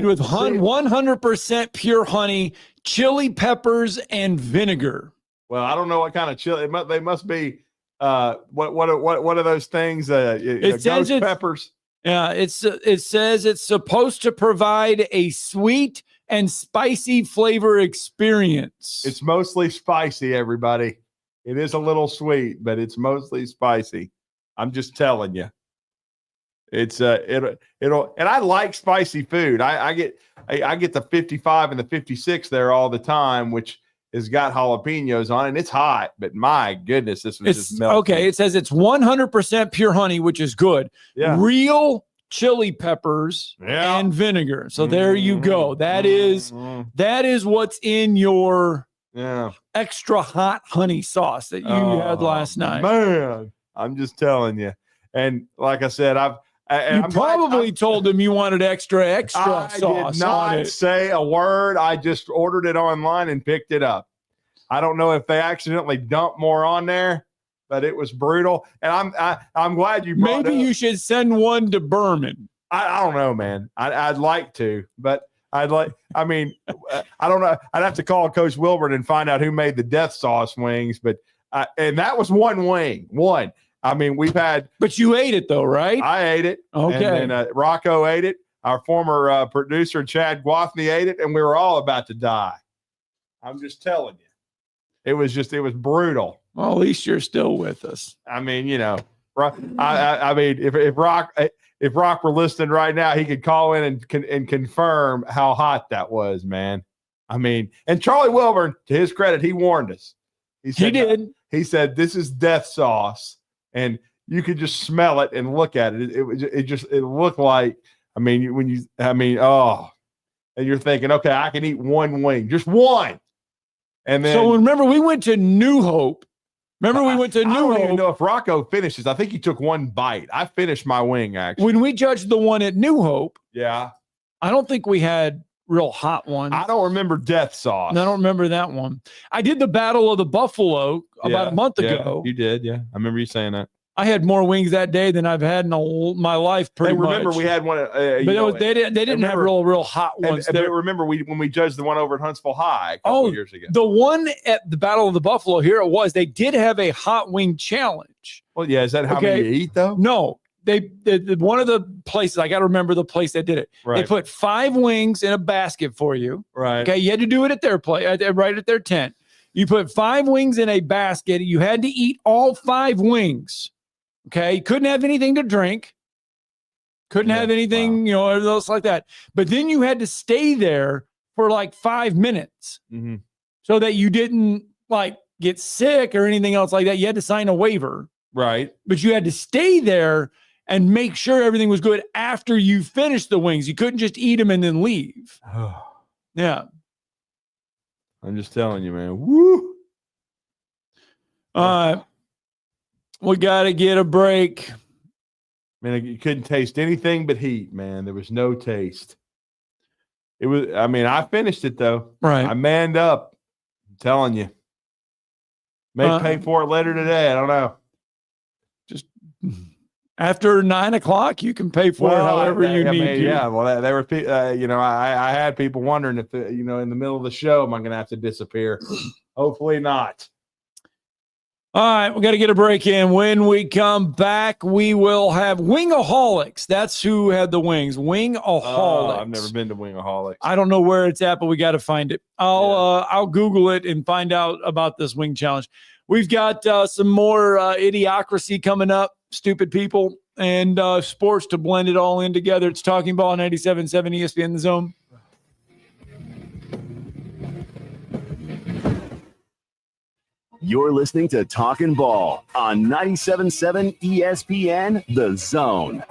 with 100% pure honey, chili peppers, and vinegar. Well, I don't know what kind of chili. They must be. What are those things? It says ghost peppers. Yeah, it says it's supposed to provide a sweet and spicy flavor experience. It's mostly spicy, everybody. It is a little sweet, but it's mostly spicy. I'm just telling you. It's it'll and I like spicy food. I get the 55 and the 56 there all the time, which has got jalapenos on it, and it's hot, but my goodness, this was just melting. Okay, it says it's 100% pure honey, which is good. Yeah. Real chili peppers and vinegar. So there you go. That is what's in your extra hot honey sauce that you had last night. Man, I'm just telling you. And like I said, I'm probably told them you wanted extra sauce. I did not say a word. I just ordered it online and picked it up. I don't know if they accidentally dumped more on there, but it was brutal. And I'm glad you brought Maybe you should send one to Berman. I don't know, man. I'd like to, but I don't know. I'd have to call Coach Wilburn and find out who made the death sauce wings, but and that was one wing. One. I mean, we've had. But you ate it though, right? I ate it. Okay. And then Rocco ate it. Our former producer Chad Guathney ate it, and we were all about to die. I'm just telling you, it was brutal. Well, at least you're still with us. I mean, I mean, if Rock were listening right now, he could call in and confirm how hot that was, man. I mean, and Charlie Wilburn, to his credit, he warned us. He did. He said, "This is death sauce," and you could just smell it and look at it. It looked like. I mean, and you're thinking, okay, I can eat one wing, just one. And then, so remember, we went to New Hope. I don't even know if Rocco finishes. I think he took one bite. I finished my wing, actually. When we judged the one at New Hope, yeah, I don't think we had real hot ones. I don't remember death sauce. I don't remember that one. I did the Battle of the Buffalo about a month ago. You did, yeah. I remember you saying that. I had more wings that day than I've had in my life. Remember we had one, but they didn't have real hot ones. And remember when we judged the one over at Huntsville High a couple years ago. The one at the Battle of the Buffalo, here it was. They did have a hot wing challenge. Well, yeah, is that how many you eat though? No, they one of the places, I got to remember the place that did it. Right. They put 5 wings in a basket for you. Right. Okay, you had to do it at their place, right at their tent. You put 5 wings in a basket. You had to eat all 5 wings. Okay, couldn't have anything to drink. Couldn't have anything, else like that. But then you had to stay there for like 5 minutes so that you didn't like get sick or anything else like that. You had to sign a waiver. Right. But you had to stay there and make sure everything was good after you finished the wings. You couldn't just eat them and then leave. Yeah. I'm just telling you, man. Woo. We got to get a break. Man, you couldn't taste anything but heat, man. There was no taste. It was, I finished it though. Right. I manned up. I'm telling you. May pay for it later today. I don't know. Just after 9 o'clock, you can pay for it however you need to. Yeah. Well, there were, I had people wondering if, in the middle of the show, am I going to have to disappear? Hopefully not. All right, we got to get a break in. When we come back, we will have Wingaholics. That's who had the wings. Wingaholics. I've never been to Wingaholics. I don't know where it's at, but we got to find it. I'll Google it and find out about this wing challenge. We've got some more idiocracy coming up, stupid people, and sports to blend it all in together. It's Talking Ball 97.7 ESPN The Zone. You're listening to Talkin' Ball on 97.7 ESPN The Zone.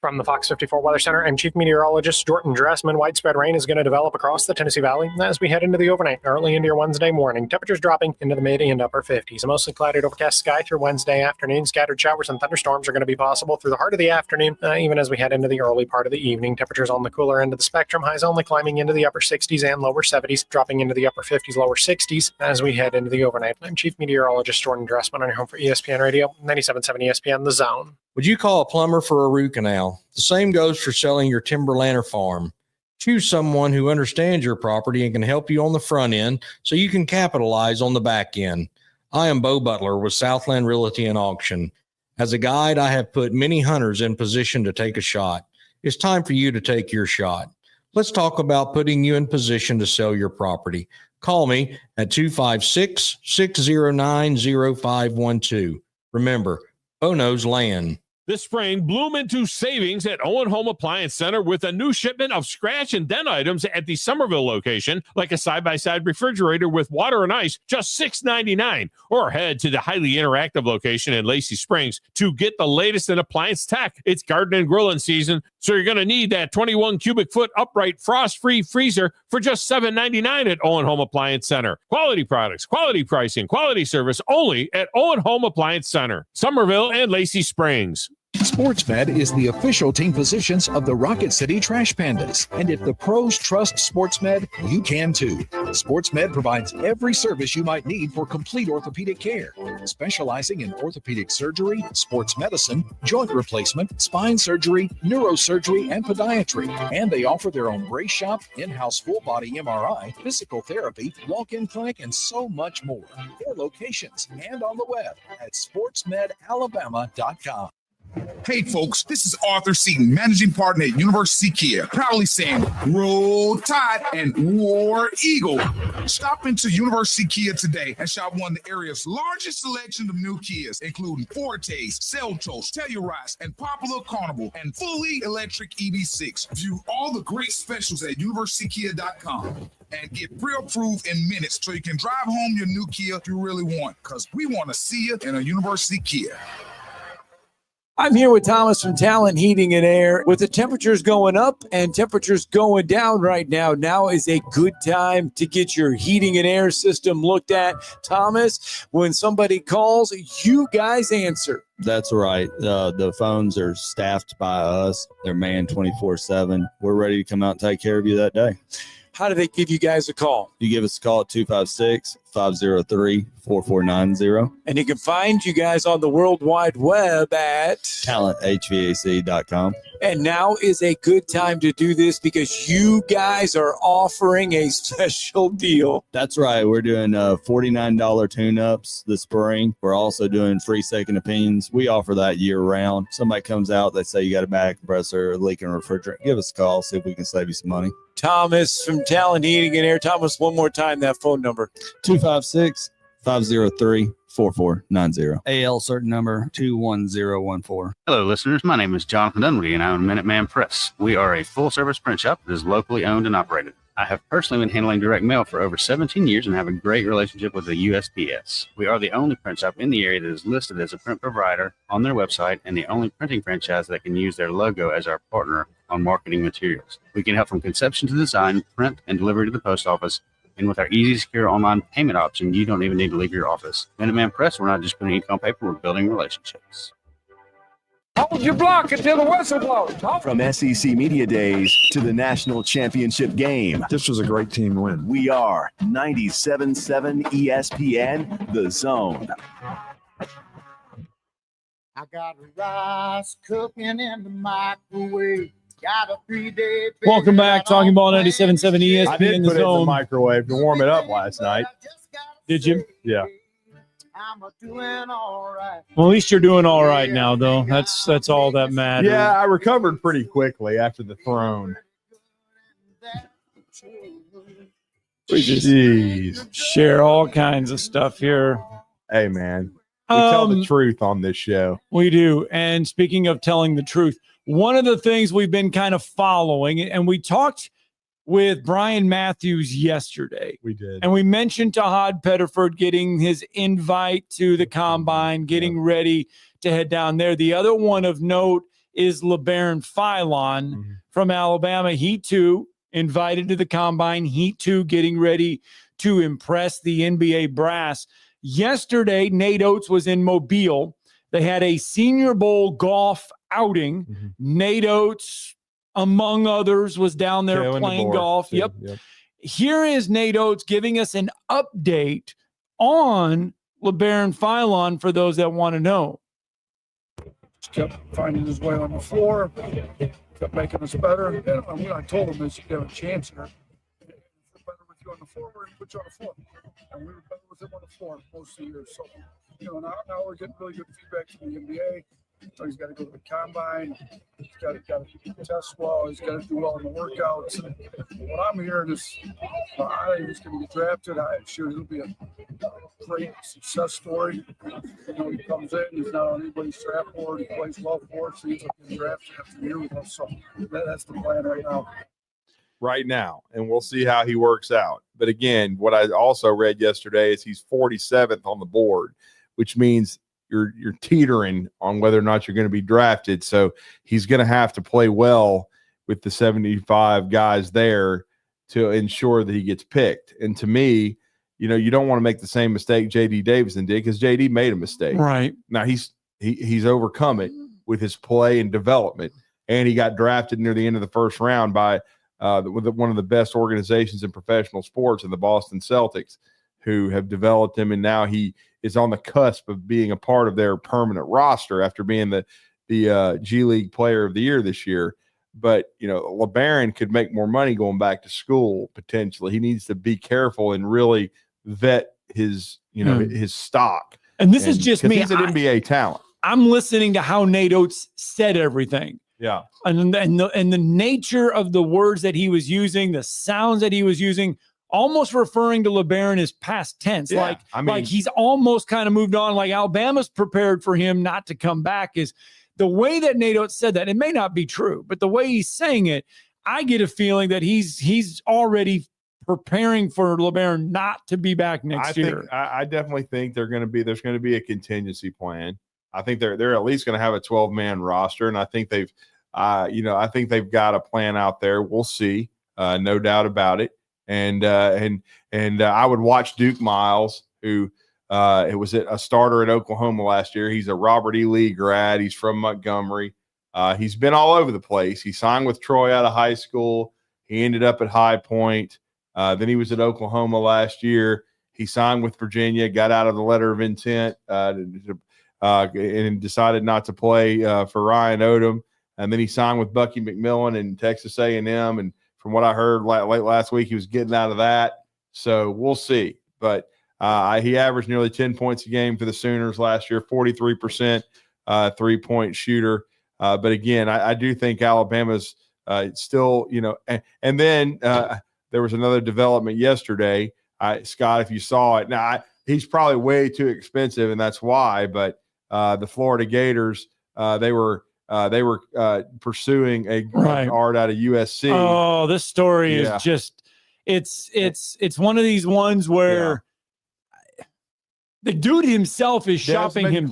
From the Fox 54 Weather Center, I'm Chief Meteorologist Jordan Dressman. Widespread rain is going to develop across the Tennessee Valley as we head into the overnight, early into your Wednesday morning. Temperatures dropping into the mid and upper 50s. A mostly clouded, overcast sky through Wednesday afternoon. Scattered showers and thunderstorms are going to be possible through the heart of the afternoon, even as we head into the early part of the evening. Temperatures on the cooler end of the spectrum. Highs only climbing into the upper 60s and lower 70s, dropping into the upper 50s, lower 60s as we head into the overnight. I'm Chief Meteorologist Jordan Dressman on your home for ESPN Radio, 97.7 ESPN The Zone. Would you call a plumber for a root canal? The same goes for selling your timberland or farm. Choose someone who understands your property and can help you on the front end so you can capitalize on the back end. I am Bo Butler with Southland Realty and Auction. As a guide, I have put many hunters in position to take a shot. It's time for you to take your shot. Let's talk about putting you in position to sell your property. Call me at 256-609-0512. Remember, Bo knows land. This spring, bloom into savings at Owen Home Appliance Center with a new shipment of scratch and dent items at the Somerville location, like a side-by-side refrigerator with water and ice, just $6.99. Or head to the highly interactive location in Lacey Springs to get the latest in appliance tech. It's garden and grilling season, so you're going to need that 21 cubic foot upright frost-free freezer for just $7.99 at Owen Home Appliance Center. Quality products, quality pricing, quality service only at Owen Home Appliance Center, Somerville and Lacey Springs. SportsMed is the official team physicians of the Rocket City Trash Pandas. And if the pros trust SportsMed, you can too. SportsMed provides every service you might need for complete orthopedic care, specializing in orthopedic surgery, sports medicine, joint replacement, spine surgery, neurosurgery, and podiatry. And they offer their own brace shop, in-house full-body MRI, physical therapy, walk-in clinic, and so much more. 4 locations and on the web at sportsmedalabama.com. Hey folks, this is Arthur Seaton, managing partner at University Kia, proudly saying Roll Tide and War Eagle. Stop into University Kia today and shop one of the area's largest selection of new Kias, including Fortes, Seltos, Telluride, and Popular Carnival, and fully electric EV6. View all the great specials at universitykia.com and get pre-approved in minutes so you can drive home your new Kia you really want, because we want to see you in a University Kia. I'm here with Thomas from Talent Heating and Air. With the temperatures going up and temperatures going down right now, now is a good time to get your heating and air system looked at. Thomas, when somebody calls, you guys answer. That's right. The phones are staffed by us. They're manned 24/7. We're ready to come out and take care of you that day. How do they give you guys a call? You give us a call at 256-503-4490. And you can find you guys on the World Wide Web at talenthvac.com. And now is a good time to do this because you guys are offering a special deal. That's right. We're doing $49 tune-ups this spring. We're also doing free second opinions. We offer that year-round. Somebody comes out, they say you got a bad compressor, leaking refrigerant. Give us a call, see if we can save you some money. Thomas from Talent Heating and Air. Thomas, one more time, that phone number. 256-503-4490. AL certain number 21014. Hello, listeners. My name is Jonathan Dunwoody, and I own Minuteman Press. We are a full-service print shop that is locally owned and operated. I have personally been handling direct mail for over 17 years and have a great relationship with the USPS. We are the only print shop in the area that is listed as a print provider on their website and the only printing franchise that can use their logo as our partner on marketing materials. We can help from conception to design, print, and delivery to the post office. And with our easy, secure online payment option, you don't even need to leave your office. Minuteman Press, we're not just putting ink on paper, we're building relationships. Hold your block until the whistle blows. From SEC Media Days to the National Championship game. This was a great team win. We are 97.7 ESPN, The Zone. I got rice cooking in the microwave. Got a 3-day. Welcome back. Talking Ball 97.7 ESPN. I did The put it in the Zone. microwave to warm it up last night. Did you? Yeah. I'm doing all right. Well, at least you're doing all right now, though. That's all that matters. Yeah, I recovered pretty quickly after the throne. We just Jeez. share all kinds of stuff here. Hey, man. We tell the truth on this show. We do. And speaking of telling the truth, one of the things we've been kind of following, and we talked with Brian Matthews yesterday. We did. And we mentioned Tahad Pettiford getting his invite to the combine, getting ready to head down there. The other one of note is LeBaron Philon from Alabama. He too invited to the combine. He too getting ready to impress the NBA brass. Yesterday, Nate Oates was in Mobile. They had a Senior Bowl golf outing. Nate Oates, among others, was down there playing golf. Too. Yep. Here is Nate Oates giving us an update on LeBaron Philon for those that want to know. Kept finding his way on the floor, kept making us better. And what I told him is, you have a chance here. If we're better with you on the floor, we're going to put you on the floor. And we were better with him on the floor most of the year. So, now we're getting really good feedback from the NBA. So he's got to go to the combine. He's got to test well. He's got to do well in the workouts. And what I'm hearing is, I think he's going to get drafted. I'm sure it'll be a great success story. He comes in, he's not on anybody's draft board. He plays well for us. So he's getting drafted after the year with us. So that's the plan right now. Right now, and we'll see how he works out. But again, what I also read yesterday is he's 47th on the board, which means you're teetering on whether or not you're going to be drafted. So he's going to have to play well with the 75 guys there to ensure that he gets picked. And to me, you don't want to make the same mistake J.D. Davison did, because J.D. made a mistake. Right. Now he's overcome it, with his play and development. And he got drafted near the end of the first round by one of the best organizations in professional sports in the Boston Celtics, who have developed him. And now he is on the cusp of being a part of their permanent roster after being the G League Player of the Year this year. But, LeBaron could make more money going back to school potentially. He needs to be careful and really vet his, his stock. And this is just me. He's an NBA talent. I'm listening to how Nate Oates said everything. Yeah. And the nature of the words that he was using, the sounds that he was using, almost referring to LeBaron as past tense. Yeah, like he's almost kind of moved on. Like Alabama's prepared for him not to come back. Is the way that Nate Oates said that. It may not be true, but the way he's saying it, I get a feeling that he's already preparing for LeBaron not to be back next year. I definitely think there's going to be a contingency plan. I think they're at least going to have a 12-man roster, and I think they've got a plan out there. We'll see, no doubt about it. And I would watch Duke Miles, who it was a starter at Oklahoma last year. He's a Robert E. Lee grad. He's from Montgomery. He's been all over the place. He signed with Troy out of high school. He ended up at High Point. Then he was at Oklahoma last year. He signed with Virginia, got out of the letter of intent, and decided not to play for Ryan Odom. And then he signed with Bucky McMillan in Texas A&M. And from what I heard late last week, he was getting out of that. So we'll see. But he averaged nearly 10 points a game for the Sooners last year, 43% three-point shooter. But again, I do think Alabama's still, and then there was another development yesterday. Scott, if you saw it, now he's probably way too expensive, and that's why. But the Florida Gators, they were pursuing a guard out of USC. Oh, this story is just it's one of these ones where the dude himself is shopping him.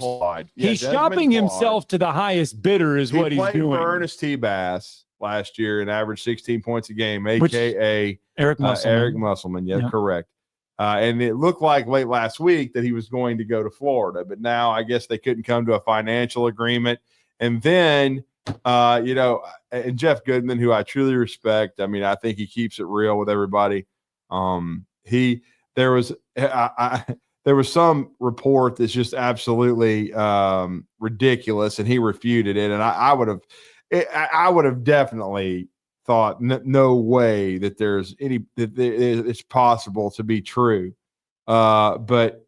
He's shopping himself to the highest bidder is what he's doing. For Ernest T. Bass last year and averaged 16 points a game, a.k.a. Eric Musselman. Eric Musselman, yeah, correct. And it looked like late last week that he was going to go to Florida, but now I guess they couldn't come to a financial agreement. And then, and Jeff Goodman, who I truly respect, I mean, I think he keeps it real with everybody. There was some report that's just absolutely ridiculous, and he refuted it. And I would have definitely thought no way that it's possible to be true. But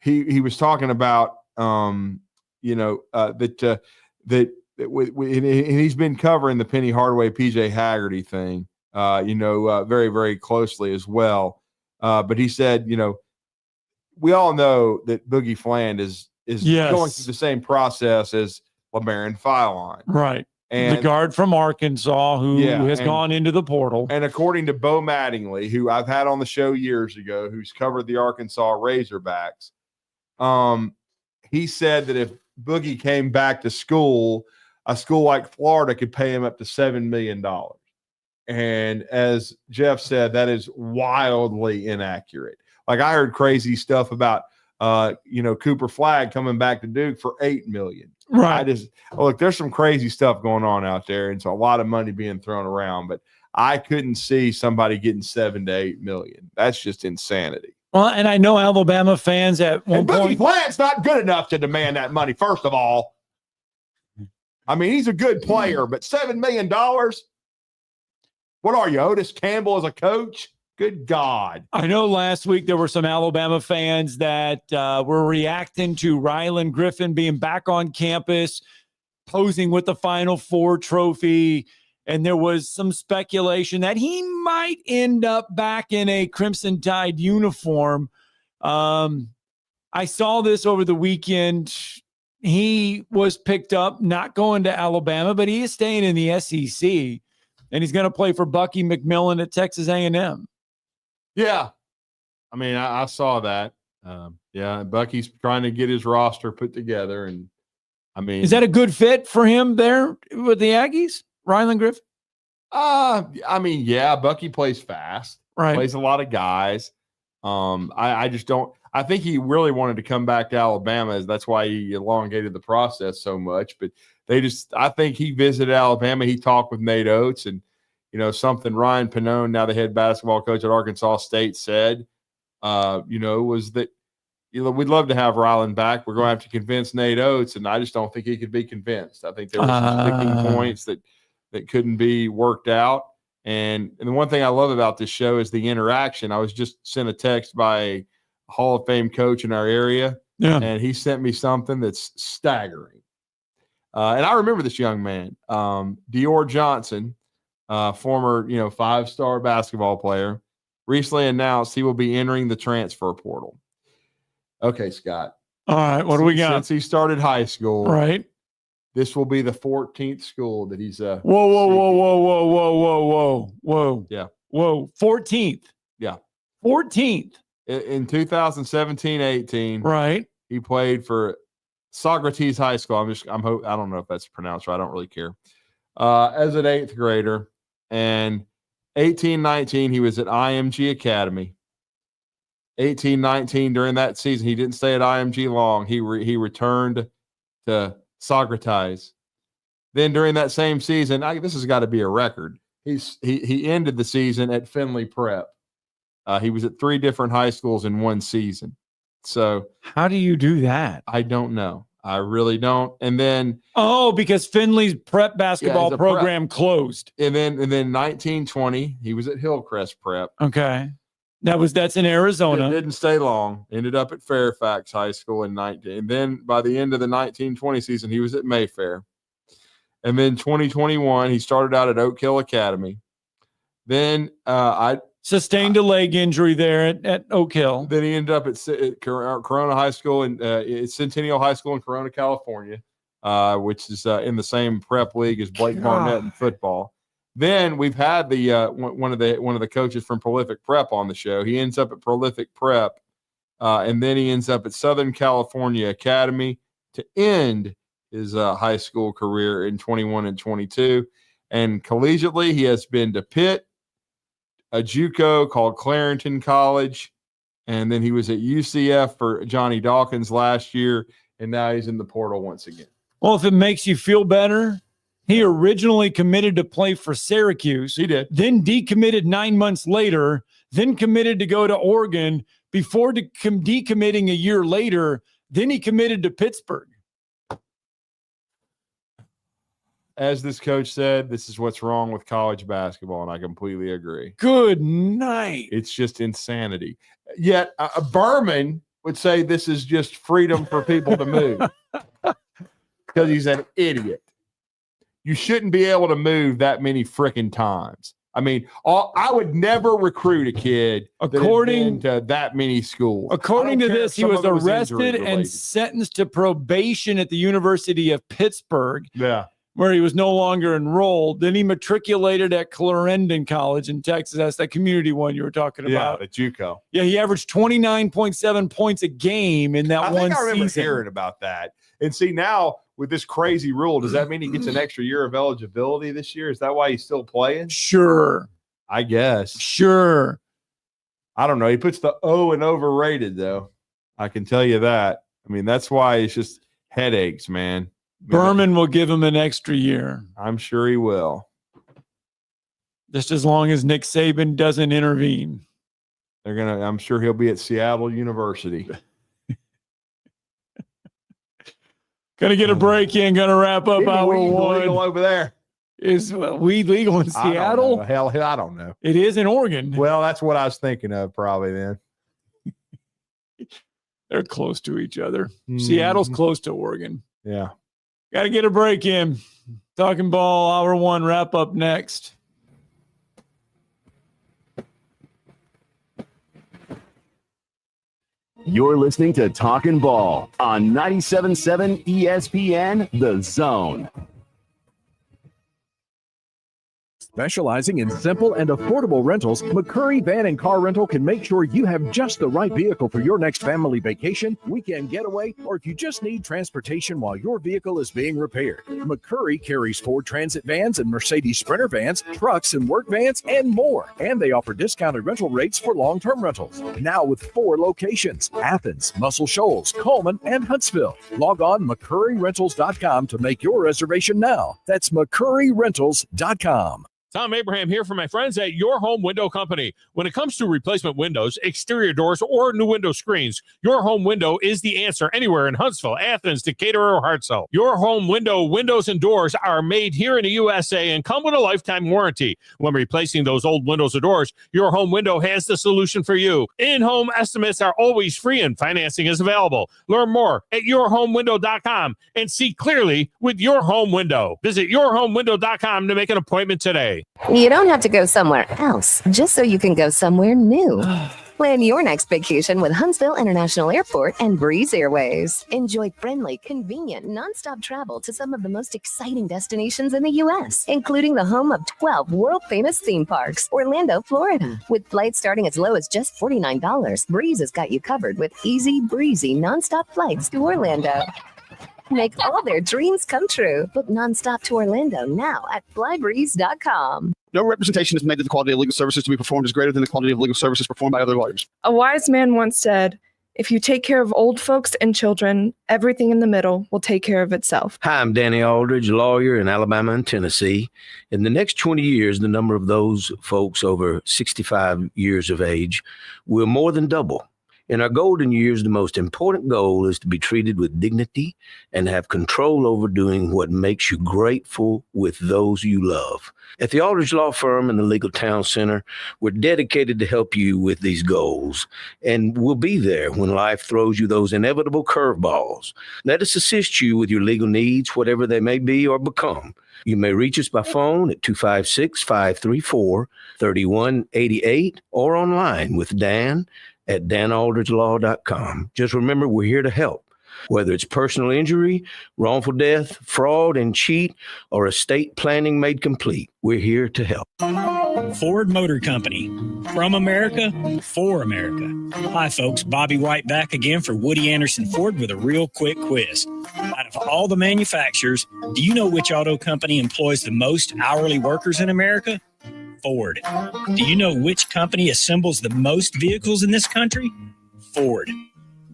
he was talking about and he's been covering the Penny Hardaway, PJ Haggerty thing, very, very closely as well. But he said, we all know that Boogie Fland is going through the same process as LeBaron Philon. Right. And the guard from Arkansas who has gone into the portal. And according to Bo Mattingly, who I've had on the show years ago, who's covered the Arkansas Razorbacks, he said that if Boogie came back to school, a school like Florida could pay him up to $7 million. And as Jeff said, that is wildly inaccurate. Like I heard crazy stuff about, Cooper Flagg coming back to Duke for $8 million. Right. Look, there's some crazy stuff going on out there. And so a lot of money being thrown around, but I couldn't see somebody getting $7 to $8 million. That's just insanity. Well, and I know Alabama fans at one point. point. Boogie Fland's not good enough to demand that money, first of all. I mean, he's a good player, but $7 million? What are you, Otis Campbell as a coach? Good God. I know last week there were some Alabama fans that were reacting to Rylan Griffin being back on campus, posing with the Final Four trophy. And there was some speculation that he might end up back in a Crimson Tide uniform. I saw this over the weekend. He was picked up, not going to Alabama, but he is staying in the SEC. And he's going to play for Bucky McMillan at Texas A&M. Yeah. I mean, I saw that. Bucky's trying to get his roster put together. And I mean, is that a good fit for him there with the Aggies, Rylan Griffin? I mean, yeah, Bucky plays fast, right? Plays a lot of guys. I just don't. I think he really wanted to come back to Alabama. That's why he elongated the process so much. But I think he visited Alabama. He talked with Nate Oates, and something Ryan Pannone, now the head basketball coach at Arkansas State, said, was that we'd love to have Ryland back. We're going to have to convince Nate Oates, and I just don't think he could be convinced. I think there were some sticking points that couldn't be worked out. And the one thing I love about this show is the interaction. I was just sent a text by a Hall of Fame coach in our area, and he sent me something that's staggering. And I remember this young man, Dior Johnson, former 5-star basketball player, recently announced he will be entering the transfer portal. Okay, Scott. All right, what do we got? Since he started high school, right? This will be the 14th school that he's Whoa. Yeah. Whoa. 14th. Yeah. 14th. In 2017-18, right? He played for Socrates High School. I don't know if that's pronounced right. I don't really care. As an 8th grader, and 18-19 he was at IMG Academy. 18-19 during that season, he didn't stay at IMG long. He returned to Socrates. Then during that same season, this has got to be a record. He ended the season at Findlay Prep. He was at 3 different high schools in one season. So how do you do that? I don't know. I really don't. And then because Findlay's prep basketball program closed. And then 1920, he was at Hillcrest Prep. Okay. That's in Arizona. Didn't stay long. Ended up at Fairfax High School in 19. And then by the end of the 1920 season, he was at Mayfair. And then 2021, he started out at Oak Hill Academy. Then I sustained a leg injury there at Oak Hill. Then he ended up at Corona High School at Centennial High School in Corona, California, which is in the same prep league as Blake Barnett in football. Then we've had the one of the coaches from Prolific Prep on the show. He ends up at Prolific Prep, and then he ends up at Southern California Academy to end his high school career in 21 and 22. And collegiately, he has been to Pitt, a JUCO called Clarington College, and then he was at UCF for Johnny Dawkins last year, and now he's in the portal once again. Well, if it makes you feel better, he originally committed to play for Syracuse. He did. Then decommitted 9 months later, then committed to go to Oregon before decommitting a year later. Then he committed to Pittsburgh. As this coach said, this is what's wrong with college basketball, and I completely agree. Good night. It's just insanity. Yet Berman would say this is just freedom for people to move because he's an idiot. You shouldn't be able to move that many freaking times. I mean, I would never recruit a kid according to that many schools. According to this, he was arrested and sentenced to probation at the University of Pittsburgh. Yeah. Where he was no longer enrolled. Then he matriculated at Clarendon College in Texas. That's that community one you were talking about. Yeah, at JUCO. Yeah, he averaged 29.7 points a game in that one season. I remember hearing about that. And see, now with this crazy rule, does that mean he gets an extra year of eligibility this year? Is that why he's still playing? Sure. I guess. Sure. I don't know. He puts the O in overrated, though. I can tell you that. I mean, that's why it's just headaches, man. Berman will give him an extra year. I'm sure he will. Just as long as Nick Saban doesn't intervene. I'm sure he'll be at Seattle University. Gonna get a break in, gonna wrap up hour one. Legal over there. Is weed legal in Seattle? Hell, I don't know. It is in Oregon. Well, that's what I was thinking of probably then. They're close to each other. Seattle's close to Oregon. Yeah. Got to get a break in. Talking ball, hour one, wrap up next. You're listening to Talkin' Ball on 97.7 ESPN, The Zone. Specializing in simple and affordable rentals, McCurry Van and Car Rental can make sure you have just the right vehicle for your next family vacation, weekend getaway, or if you just need transportation while your vehicle is being repaired. McCurry carries Ford Transit vans and Mercedes Sprinter vans, trucks and work vans, and more. And they offer discounted rental rates for long-term rentals. Now with 4 locations: Athens, Muscle Shoals, Coleman, and Huntsville. Log on McCurryRentals.com to make your reservation now. That's McCurryRentals.com. Tom Abraham here for my friends at Your Home Window Company. When it comes to replacement windows, exterior doors, or new window screens, Your Home Window is the answer anywhere in Huntsville, Athens, Decatur, or Hartselle. Your Home Window windows and doors are made here in the USA and come with a lifetime warranty. When replacing those old windows or doors, Your Home Window has the solution for you. In-home estimates are always free and financing is available. Learn more at yourhomewindow.com and see clearly with Your Home Window. Visit yourhomewindow.com to make an appointment today. You don't have to go somewhere else just so you can go somewhere new. Plan your next vacation with Huntsville International Airport and Breeze Airways. Enjoy friendly, convenient, nonstop travel to some of the most exciting destinations in the U.S., including the home of 12 world-famous theme parks, Orlando, Florida. With flights starting as low as just $49, Breeze has got you covered with easy, breezy, nonstop flights to Orlando. Make all their dreams come true. Book nonstop to Orlando now at flybreeze.com. No representation is made that the quality of legal services to be performed is greater than the quality of legal services performed by other lawyers. A wise man once said, if you take care of old folks and children, everything in the middle will take care of itself. Hi, I'm Danny Aldridge, lawyer in Alabama and Tennessee. In the next 20 years, the number of those folks over 65 years of age will more than double. In our golden years, the most important goal is to be treated with dignity and have control over doing what makes you grateful with those you love. At the Aldridge Law Firm and the Legal Town Center, we're dedicated to help you with these goals, and we'll be there when life throws you those inevitable curveballs. Let us assist you with your legal needs, whatever they may be or become. You may reach us by phone at 256-534-3188 or online with Dan at danaldridgelaw.com. Just remember, we're here to help. Whether it's personal injury, wrongful death, fraud and cheat, or estate planning made complete, we're here to help. Ford Motor Company. From America, for America. Hi, folks. Bobby White back again for Woody Anderson Ford with a real quick quiz. Out of all the manufacturers, do you know which auto company employs the most hourly workers in America? Ford. Do you know which company assembles the most vehicles in this country? Ford.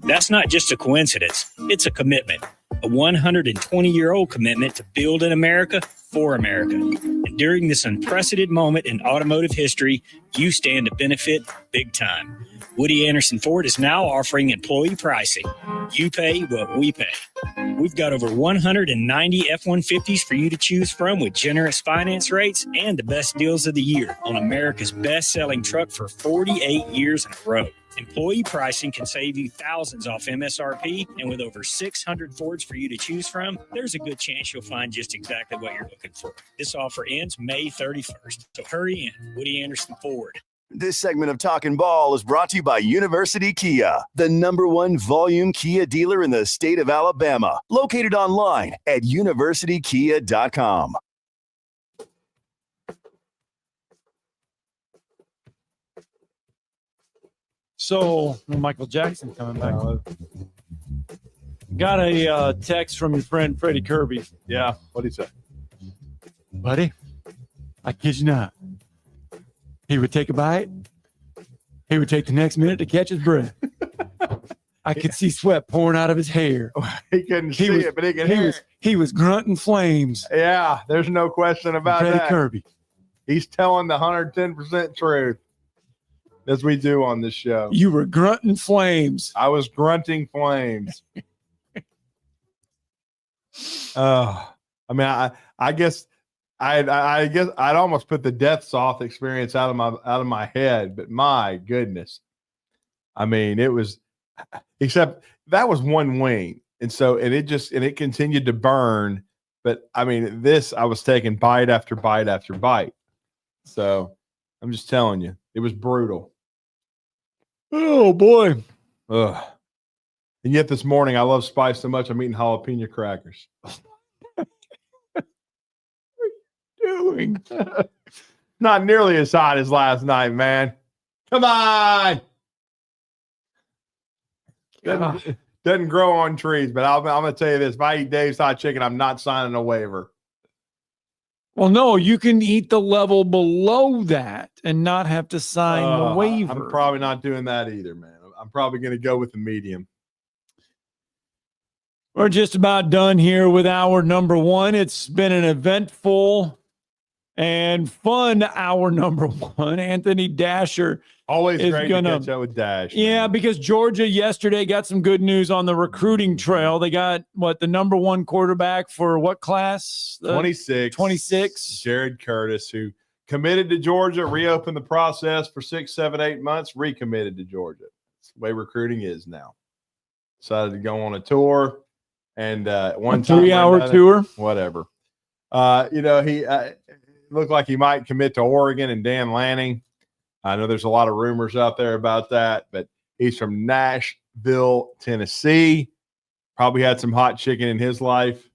That's not just a coincidence. It's a commitment. A 120-year-old commitment to build in America for America. And during this unprecedented moment in automotive history, you stand to benefit big time. Woody Anderson Ford is now offering employee pricing. You pay what we pay. We've got over 190 F-150s for you to choose from with generous finance rates and the best deals of the year on America's best-selling truck for 48 years in a row. Employee pricing can save you thousands off MSRP, and with over 600 Fords for you to choose from, there's a good chance you'll find just exactly what you're looking for. This offer ends May 31st, so hurry in. Woody Anderson Ford. This segment of Talkin' Ball is brought to you by University Kia, the #1 volume Kia dealer in the state of Alabama. Located online at universitykia.com. So, Michael Jackson coming back. Got a text from your friend Freddie Kirby. Yeah, what'd he say? Buddy, I kid you not. He would take a bite. He would take the next minute to catch his breath. I could see sweat pouring out of his hair. He couldn't see it, but he could hear it. He was grunting flames. Yeah, there's no question about Freddie that. Kirby. He's telling the 110% truth, as we do on this show. You were grunting flames. I was grunting flames. I mean, I guess I'd almost put the Death Soft experience out of my head, but my goodness, I mean, it was. Except that was one wing, and it continued to burn. But I mean, I was taking bite after bite after bite. So I'm just telling you, it was brutal. Oh boy. Ugh. And yet this morning, I love spice so much, I'm eating jalapeno crackers. Doing Not nearly as hot as last night, man. Come on. Doesn't grow on trees, but I'm going to tell you this. If I eat Dave's hot chicken, I'm not signing a waiver. Well, no, you can eat the level below that and not have to sign the waiver. I'm probably not doing that either, man. I'm probably going to go with the medium. We're just about done here with hour number one. It's been an eventful and fun hour number one. Anthony Dasher always is great to catch up with Dash. Yeah, because Georgia yesterday got some good news on the recruiting trail. They got the number one quarterback for what class? 26. Jared Curtis, who committed to Georgia, reopened the process for 6, 7, 8 months, recommitted to Georgia. That's the way recruiting is now. Decided to go on a tour. And one 3-hour tour, whatever. He looked like he might commit to Oregon and Dan Lanning. I know there's a lot of rumors out there about that, but he's from Nashville, Tennessee. Probably had some hot chicken in his life,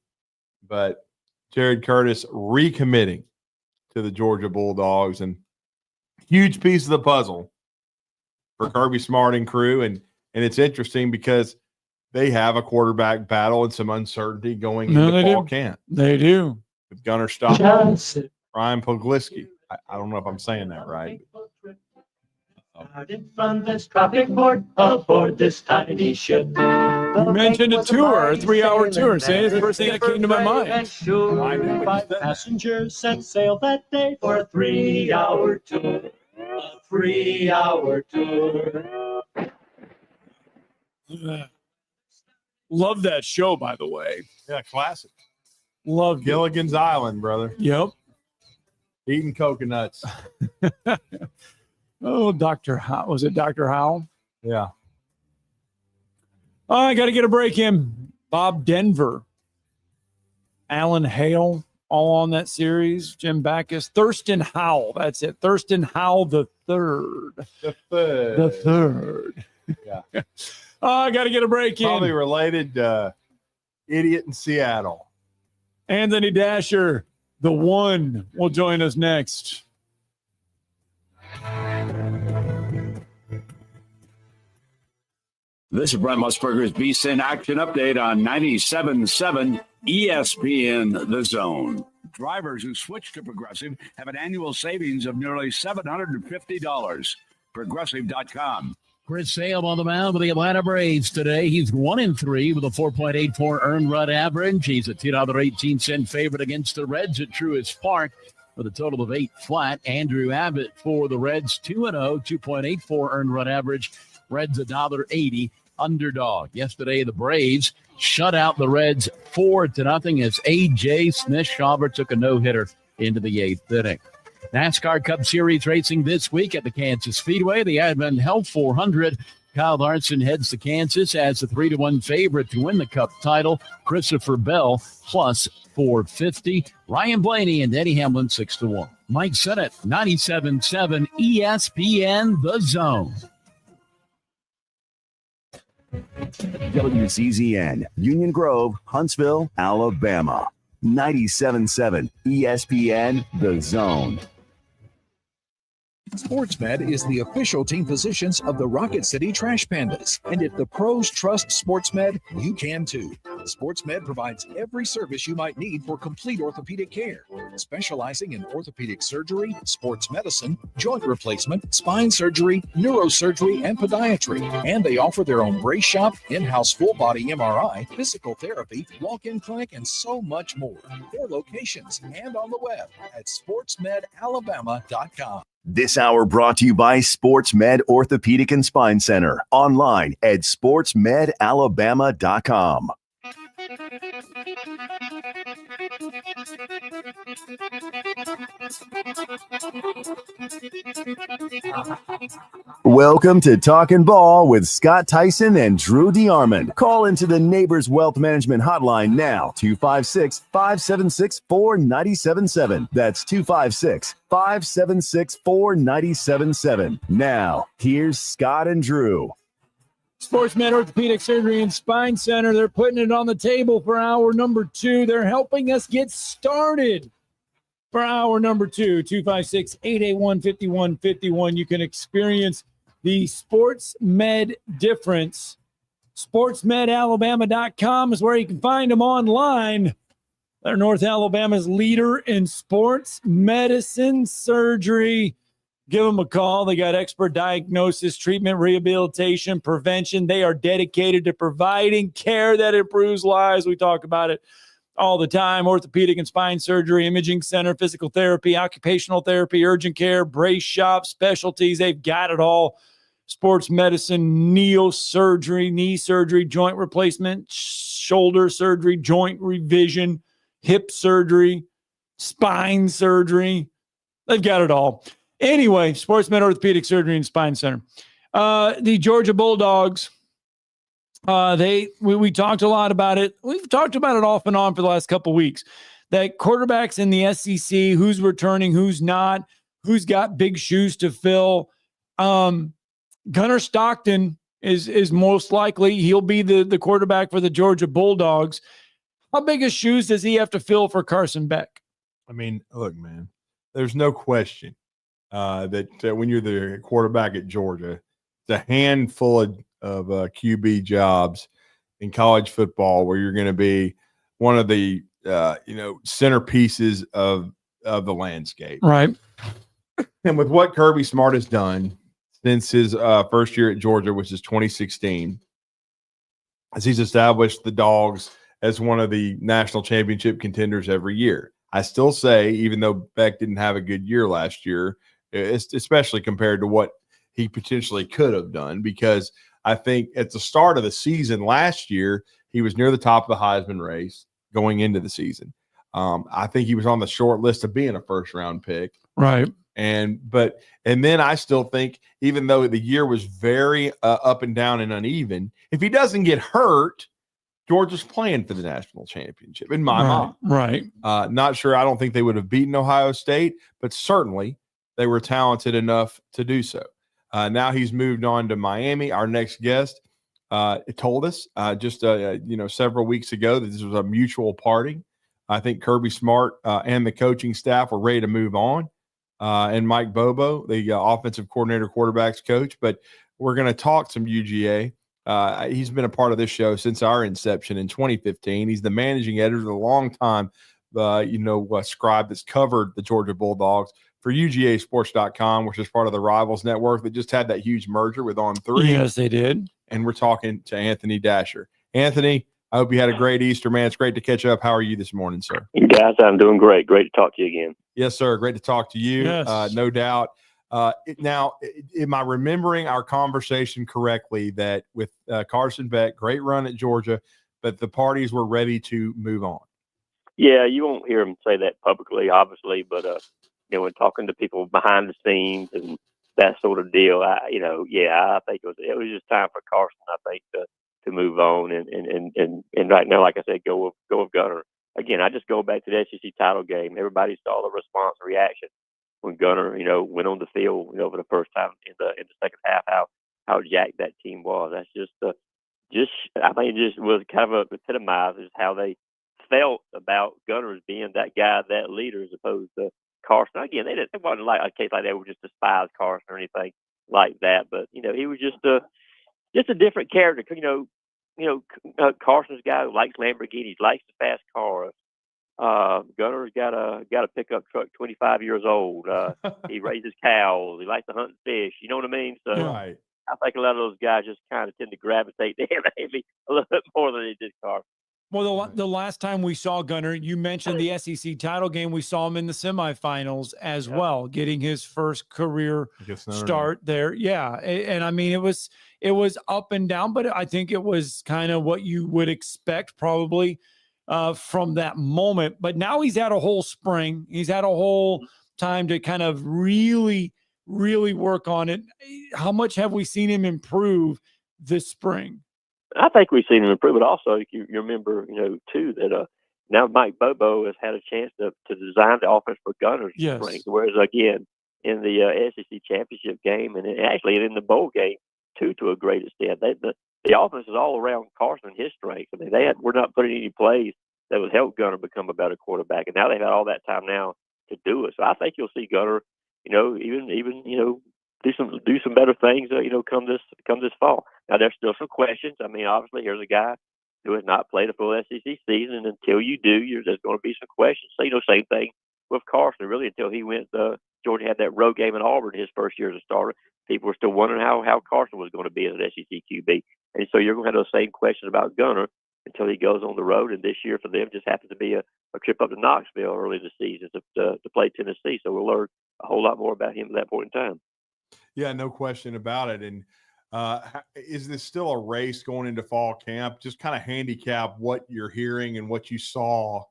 but Jared Curtis recommitting to the Georgia Bulldogs, and huge piece of the puzzle for Kirby Smart and crew. And it's interesting because they have a quarterback battle and some uncertainty going into fall camp. They do. With Gunnar Stockton, Ryan Puglitsky. I don't know if I'm saying that right. From this tropic port aboard this tiny ship. You mentioned a tour, a 3-hour tour. Say it's the first thing that came to my mind. Sure, 5 passengers set sail that day for a 3-hour tour. A 3-hour tour. Love that show, by the way. Yeah, classic. Love Gilligan's Island, brother. Yep. Eating coconuts. Oh, Dr. Howe. Was it Dr. Howe? Yeah. Oh, I got to get a break in. Bob Denver, Alan Hale, all on that series. Jim Backus, Thurston Howell. That's it. Thurston Howell the third. The third. Yeah. Oh, I got to get a break in. Probably related to Idiot in Seattle. Anthony Dasher, the one, will join us next. This is Brent Musburger's BSIN Action Update on 97.7 ESPN The Zone. Drivers who switch to Progressive have an annual savings of nearly $750. Progressive.com. Chris Sale on the mound with the Atlanta Braves today. He's 1-3 with a 4.84 earned run average. He's a $2.18 favorite against the Reds at Truist Park with a total of 8 flat. Andrew Abbott for the Reds, 2-0, 2.84 earned run average. Reds $1.80 underdog. Yesterday, the Braves shut out the Reds 4-0 as A.J. Smith-Shawver took a no-hitter into the 8th inning. NASCAR Cup Series racing this week at the Kansas Speedway. The Advent Health 400. Kyle Larson heads to Kansas as the 3-1 favorite to win the Cup title. Christopher Bell plus 450. Ryan Blaney and Denny Hamlin 6-1. Mike Sennett, 97.7 ESPN The Zone. WCZN, Union Grove, Huntsville, Alabama. 97.7 ESPN The Zone. SportsMed is the official team physicians of the Rocket City Trash Pandas. And if the pros trust SportsMed, you can too. SportsMed provides every service you might need for complete orthopedic care, specializing in orthopedic surgery, sports medicine, joint replacement, spine surgery, neurosurgery, and podiatry. And they offer their own brace shop, in-house full-body MRI, physical therapy, walk-in clinic, and so much more. Their locations and on the web at sportsmedalabama.com. This hour brought to you by SportsMed Orthopedic and Spine Center. Online at sportsmedalabama.com. Welcome to Talkin' Ball with Scott Tyson and Drew DeArmond. Call into the Neighbors Wealth Management Hotline now, 256-576-4977. That's 256-576-4977. Now, here's Scott and Drew. SportsMed Orthopedic Surgery and Spine Center, they're putting it on the table for hour number 2. They're helping us get started For hour number 2, 256-881-5151, you can experience the Sports Med difference. SportsMedAlabama.com is where you can find them online. They're North Alabama's leader in sports medicine surgery. Give them a call. They got expert diagnosis, treatment, rehabilitation, prevention. They are dedicated to providing care that improves lives. We talk about it all the time. Orthopedic and spine surgery, imaging center, physical therapy, occupational therapy, urgent care, brace shop, specialties. They've got it all. Sports medicine, neosurgery, knee surgery, joint replacement, shoulder surgery, joint revision, hip surgery, spine surgery. They've got it all. Anyway, Sports Med Orthopedic Surgery and Spine Center. The Georgia Bulldogs, we talked a lot about it. We've talked about it off and on for the last couple of weeks. That quarterbacks in the SEC, who's returning, who's not, who's got big shoes to fill. Gunnar Stockton is most likely he'll be the quarterback for the Georgia Bulldogs. How big of shoes does he have to fill for Carson Beck? I mean, look, man, there's no question that when you're the quarterback at Georgia, it's a handful of QB jobs in college football where you're going to be one of the centerpieces of the landscape. Right. And with what Kirby Smart has done since his first year at Georgia, which is 2016, as he's established the Dogs as one of the national championship contenders every year. I still say, even though Beck didn't have a good year last year, especially compared to what he potentially could have done, because I think at the start of the season last year, he was near the top of the Heisman race going into the season. I think he was on the short list of being a first-round pick. Right. And then I still think, even though the year was very up and down and uneven, if he doesn't get hurt, Georgia's playing for the national championship in my mind. Right. Not sure. I don't think they would have beaten Ohio State, but certainly they were talented enough to do so. Now he's moved on to Miami. Our next guest told us just several weeks ago that this was a mutual parting. I think Kirby Smart and the coaching staff were ready to move on. And Mike Bobo, the offensive coordinator, quarterbacks coach. But we're going to talk some UGA. He's been a part of this show since our inception in 2015. He's the managing editor, the long-time, scribe that's covered the Georgia Bulldogs for UGAsports.com, which is part of the Rivals Network that just had that huge merger with On3. Yes, they did. And we're talking to Anthony Dasher. Anthony, I hope you had a great Easter, man. It's great to catch up. How are you this morning, sir? You guys, I'm doing great. Great to talk to you again. Yes, sir. Great to talk to you. Yes. No doubt. Now, am I remembering our conversation correctly that with Carson Beck, great run at Georgia, but the parties were ready to move on? Yeah, you won't hear him say that publicly, obviously, but when talking to people behind the scenes and that sort of deal, I think it was just time for Carson, I think, to move on and right now, like I said, go with Gunnar. Again, I just go back to the SEC title game. Everybody saw the response and reaction when Gunnar, went on the field, for the first time in the second half, how jacked that team was. That's I think it just was kind of epitomizes how they felt about Gunnar as being that guy, that leader, as opposed to Carson. Again, it wasn't like a case like they would just despise Carson or anything like that, but he was just a different character. Carson's a guy who likes Lamborghinis, likes the fast cars. Gunner's got a pickup truck, 25 years old. He raises cows. He likes to hunt and fish. You know what I mean? So right. I think a lot of those guys just kind of tend to gravitate to him maybe a little bit more than they did Carson. Well, the last time we saw Gunnar, you mentioned the SEC title game. We saw him in the semifinals as well, getting his first career start there. Yeah, and I mean it was up and down, but I think it was kind of what you would expect probably from that moment. But now he's had a whole spring. He's had a whole time to kind of really, really work on it. How much have we seen him improve this spring? I think we've seen him improve, but also you remember, too, that now Mike Bobo has had a chance to design the offense for Gunner's strength. Whereas, again, in the SEC championship game and actually in the bowl game, too, to a great extent, the offense is all around Carson and his strengths. I mean, we're not putting any plays that would help Gunner become a better quarterback. And now they've had all that time now do it. So I think you'll see Gunner, even do some better things, come this fall. Now there's still some questions. I mean, obviously here's a guy who has not played a full SEC season, and until you do, there's going to be some questions. So same thing with Carson. Really, until he went, Georgia had that road game in Auburn his first year as a starter. People were still wondering how Carson was going to be as an SEC QB, and so you're going to have those same questions about Gunner until he goes on the road. And this year for them just happens to be a trip up to Knoxville early this season to play Tennessee. So we'll learn a whole lot more about him at that point in time. Yeah, no question about it. And is this still a race going into fall camp? Just kind of handicap what you're hearing and what you saw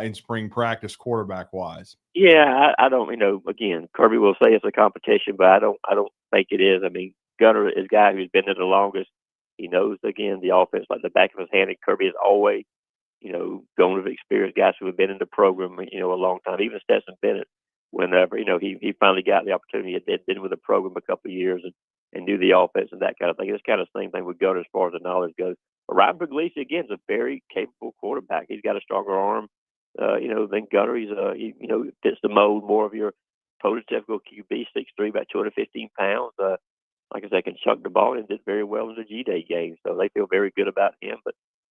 in spring practice quarterback wise. Yeah, I don't, again, Kirby will say it's a competition, but I don't think it is. I mean, Gunner is a guy who's been there the longest. He knows, again, the offense like the back of his hand, and Kirby is always, going with experienced guys who have been in the program, a long time. Even Stetson Bennett, whenever, he finally got the opportunity, had been with the program a couple of years and knew the offense and that kind of thing. It's kind of the same thing with Gunner as far as the knowledge goes. But Ryan Puglisi, again, is a very capable quarterback. He's got a stronger arm, than Gunner. He's, fits the mold more of your prototypical QB, 6'3", about 215 pounds. Like I said, can chuck the ball and did very well in the G-Day game. So they feel very good about him.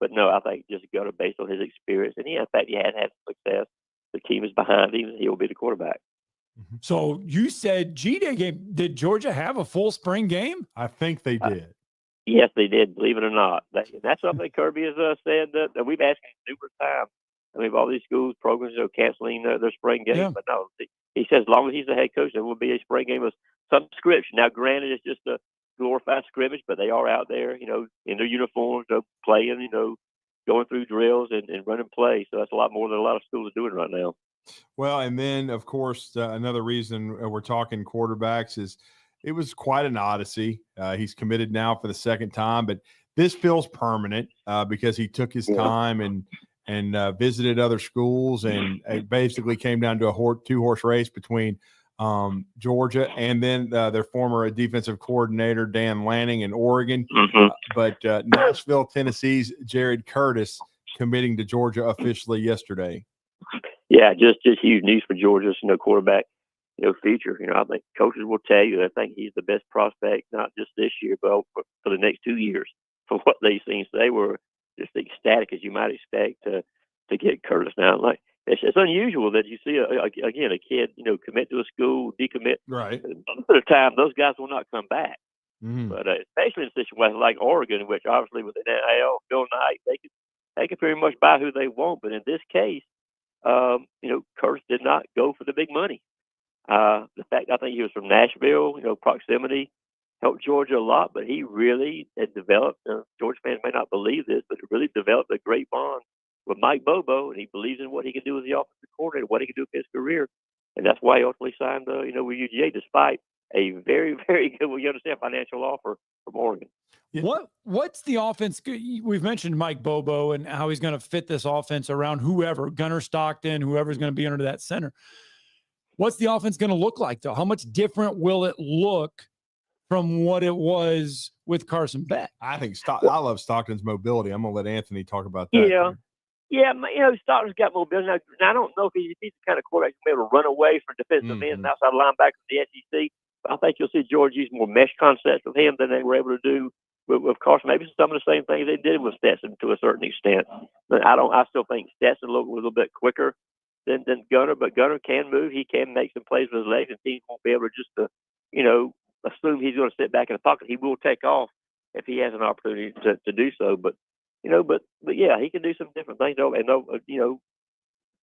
But no, I think just Gunner based on his experience. And in fact, he had success. The team is behind him, and he'll be the quarterback. So you said G-Day game. Did Georgia have a full spring game? I think they did. Yes, they did, believe it or not. That's something Kirby has said that we've asked him numerous times. I mean, all these schools, programs are canceling their spring game. Yeah. But no, he says as long as he's the head coach, there will be a spring game of some scrimmage. Now, granted, it's just a glorified scrimmage, but they are out there, in their uniforms, playing, going through drills and running plays. So that's a lot more than a lot of schools are doing right now. Well, and then, of course, another reason we're talking quarterbacks is it was quite an odyssey. He's committed now for the second time, but this feels permanent because he took his time and visited other schools, and it basically came down to a two-horse race between Georgia and then their former defensive coordinator, Dan Lanning, in Oregon. But Nashville, Tennessee's Jared Curtis committing to Georgia officially yesterday. Yeah, just huge news for Georgia's, quarterback, future. I think coaches will tell you I think he's the best prospect, not just this year, but for the next 2 years from what they've seen. So they were just ecstatic, as you might expect, to get Curtis now. Like it's unusual that you see a kid, commit to a school, decommit. Right. Most of the time, those guys will not come back. But especially in a situation like Oregon, which obviously with the NIL, Bill Knight, they can pretty much buy who they want. But in this case, Curtis did not go for the big money. The fact I think he was from Nashville, proximity helped Georgia a lot, but he really had developed, Georgia fans may not believe this, but it really developed a great bond with Mike Bobo, and he believes in what he can do as the offensive coordinator, what he can do with his career. And that's why he ultimately signed, with UGA, despite a very, very good, you understand, financial offer from Oregon. What's the offense? We've mentioned Mike Bobo and how he's going to fit this offense around whoever, Gunner Stockton, whoever's going to be under that center. What's the offense going to look like, though? How much different will it look from what it was with Carson Beck? I think I love Stockton's mobility. I'm going to let Anthony talk about that. Yeah, Stockton's got mobility. Now, I don't know if he's the kind of quarterback who's able to run away from defensive ends and outside linebackers in the SEC. But I think you'll see Georgia use more mesh concepts with him than they were able to do with Carson. Maybe some of the same things they did with Stetson to a certain extent. But I still think Stetson looked a little bit quicker than Gunner, but Gunner can move. He can make some plays with his legs, and teams won't be able to just assume he's going to sit back in the pocket. He will take off if he has an opportunity to do so. But yeah, he can do some different things, and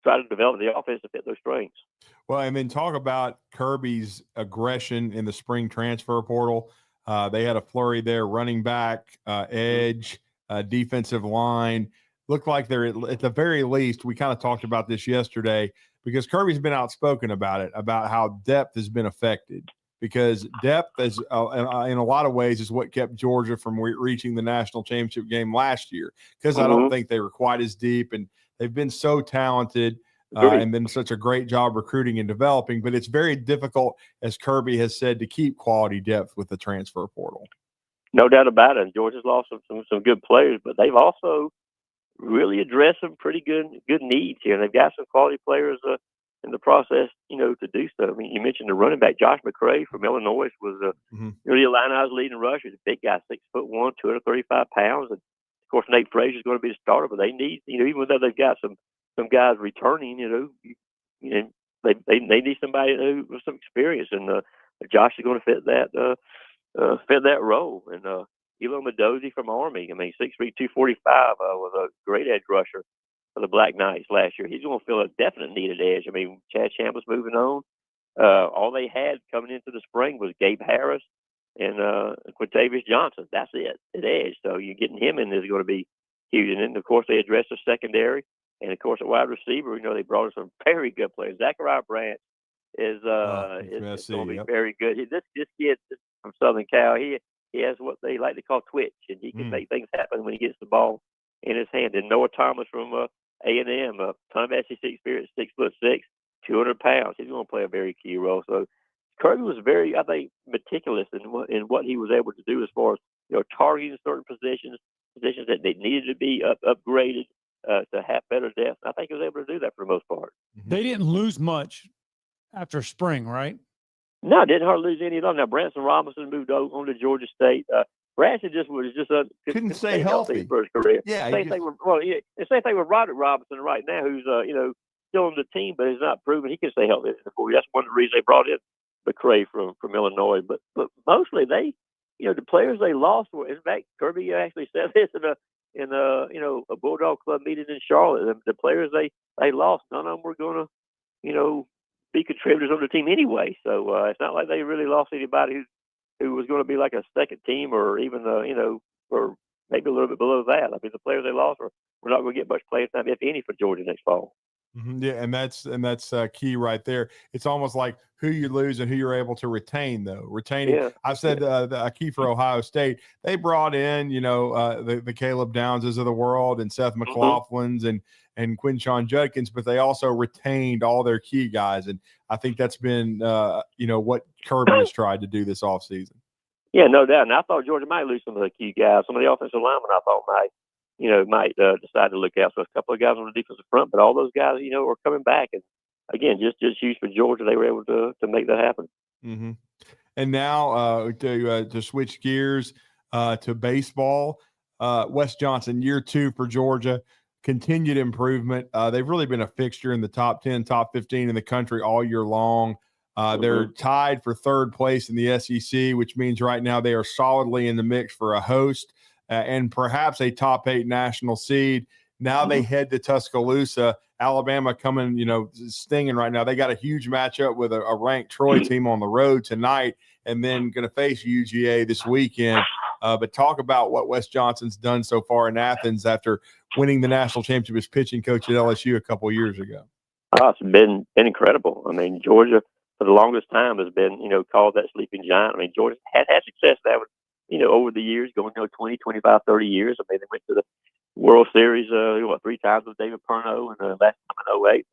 try to develop the offense to fit those strengths. Well, and then talk about Kirby's aggression in the spring transfer portal. They had a flurry there, running back, edge, defensive line. Looked like they're at the very least, we kind of talked about this yesterday because Kirby's been outspoken about it, about how depth has been affected. Because depth is, in a lot of ways, is what kept Georgia from reaching the national championship game last year. Because I don't think they were quite as deep, and they've been so talented and been such a great job recruiting and developing. But it's very difficult, as Kirby has said, to keep quality depth with the transfer portal. No doubt about it. And Georgia's lost some good players, but they've also really addressed some pretty good needs here. And they've got some quality players in the process, to do so. I mean, you mentioned the running back Josh McCray from Illinois was really a Illini's leading rusher. He's a big guy, 6'1", 235 pounds, and of course Nate Frazier is going to be the starter. But they need, even though they've got some guys returning, they need somebody with some experience, and Josh is going to fit that role. And Elo Mendoza from Army, I mean, 6'3", 245, was a great edge rusher for the Black Knights last year. He's going to feel a definite needed edge. I mean, Chad Chambliss moving on. All they had coming into the spring was Gabe Harris and Quintavious Johnson. That's it at edge. So you getting him in is going to be huge. And then, of course, they addressed the secondary. And, of course, at wide receiver, they brought in some very good players. Zachariah Branch is going to be very good. This kid from Southern Cal, he has what they like to call twitch, and he can make things happen when he gets the ball in his hand. And Noah Thomas from A&M, a ton of SEC experience, 6'6", 200 pounds. He's going to play a very key role. So Kirby was very, I think, meticulous in what he was able to do as far as targeting certain positions that they needed to be upgraded to have better depth. I think he was able to do that for the most part. They didn't lose much after spring, right? No, didn't hardly lose any of them. Now Branson Robinson moved on to Georgia State. Branson couldn't stay healthy for his career. Yeah, same thing with Roderick Robinson right now, who's still on the team, but is not proven he can stay healthy. That's one of the reasons they brought in McCray from Illinois. But mostly the players they lost were. In fact, Kirby actually said this in a Bulldog Club meeting in Charlotte. The players they lost, none of them were going to be contributors on the team anyway. So it's not like they really lost anybody who was going to be like a second team or even or maybe a little bit below that. I mean, the players they lost were not going to get much playing time, if any, for Georgia next fall. Yeah, and that's key right there. It's almost like who you lose and who you're able to retain, though. Retaining, yeah. I've said the key for Ohio State. They brought in, the Caleb Downses of the world and Seth McLaughlin's and Quinshon Judkins, but they also retained all their key guys, and I think that's been what Kirby has tried to do this offseason. Yeah, no doubt. And I thought Georgia might lose some of the key guys. Some of the offensive linemen I thought might decide to look out. So a couple of guys on the defensive front, but all those guys, are coming back. And again, just huge for Georgia. They were able to make that happen. Mm-hmm. And now to switch gears to baseball, Wes Johnson, year 2 for Georgia, continued improvement. They've really been a fixture in the top 10, top 15 in the country all year long. They're tied for 3rd place in the SEC, which means right now they are solidly in the mix for a host and perhaps a top 8 national seed. Now they head to Tuscaloosa. Alabama coming, stinging right now. They got a huge matchup with a ranked Troy team on the road tonight, and then going to face UGA this weekend. But talk about what Wes Johnson's done so far in Athens after winning the national championship as pitching coach at LSU a couple of years ago. Oh, it's been incredible. I mean, Georgia for the longest time has been, called that sleeping giant. I mean, Georgia had success that would, over the years, going 20, 25, 30 years. I mean, they went to the World Series 3 times with David Perno and last time in 08.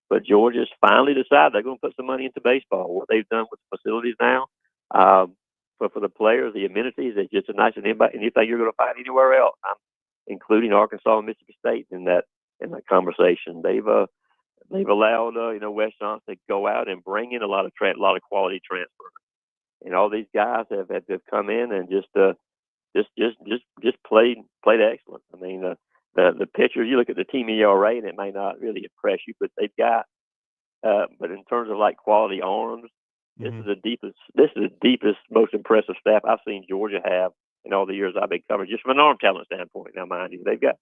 But Georgia's finally decided they're going to put some money into baseball. What they've done with the facilities now, but for the players, the amenities, it's just as nice as anything you're going to find anywhere else. I'm including Arkansas and Mississippi State in that conversation. They've allowed Wes Johnson to go out and bring in a lot of quality transfer, and all these guys have come in and just played excellent. I mean, the pitchers, you look at the team ERA and it may not really impress you, but they've got but in terms of like quality arms, this is the deepest, most impressive staff I've seen Georgia have in all the years I've been covering, just from an arm talent standpoint. Now, mind you, they've got,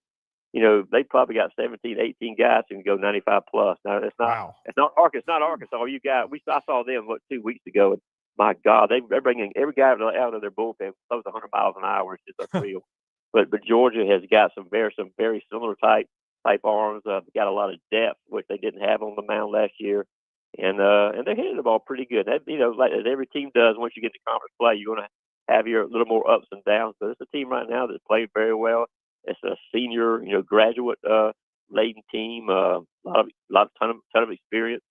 they probably got 17, 18 guys who can go 95 plus. Now, it's not Arkansas. I saw them 2 weeks ago, and my God, they're bringing every guy out of their bullpen close to 100 miles an hour. It's just unreal. But Georgia has got some very similar type arms. Got a lot of depth, which they didn't have on the mound last year, and they're hitting the ball pretty good. That, like as every team does, once you get to conference play, you're going to have your little more ups and downs. But it's a team right now that's playing very well. It's a senior, graduate laden team, ton of experience,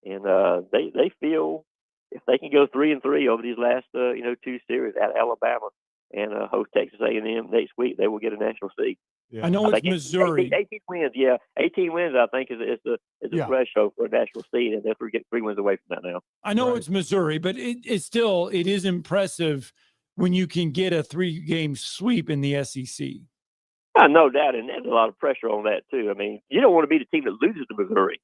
and they feel if they can go 3-3 over these last 2 series at Alabama and host Texas A&M next week. They will get a national seed. I know it's think Missouri. 18 wins, yeah. 18 wins, I think, is the threshold for a national seed, and we're getting 3 wins away from that now. I know it's Missouri, but it is impressive when you can get a 3-game sweep in the SEC. No doubt, and there's a lot of pressure on that too. I mean, you don't want to be the team that loses to Missouri.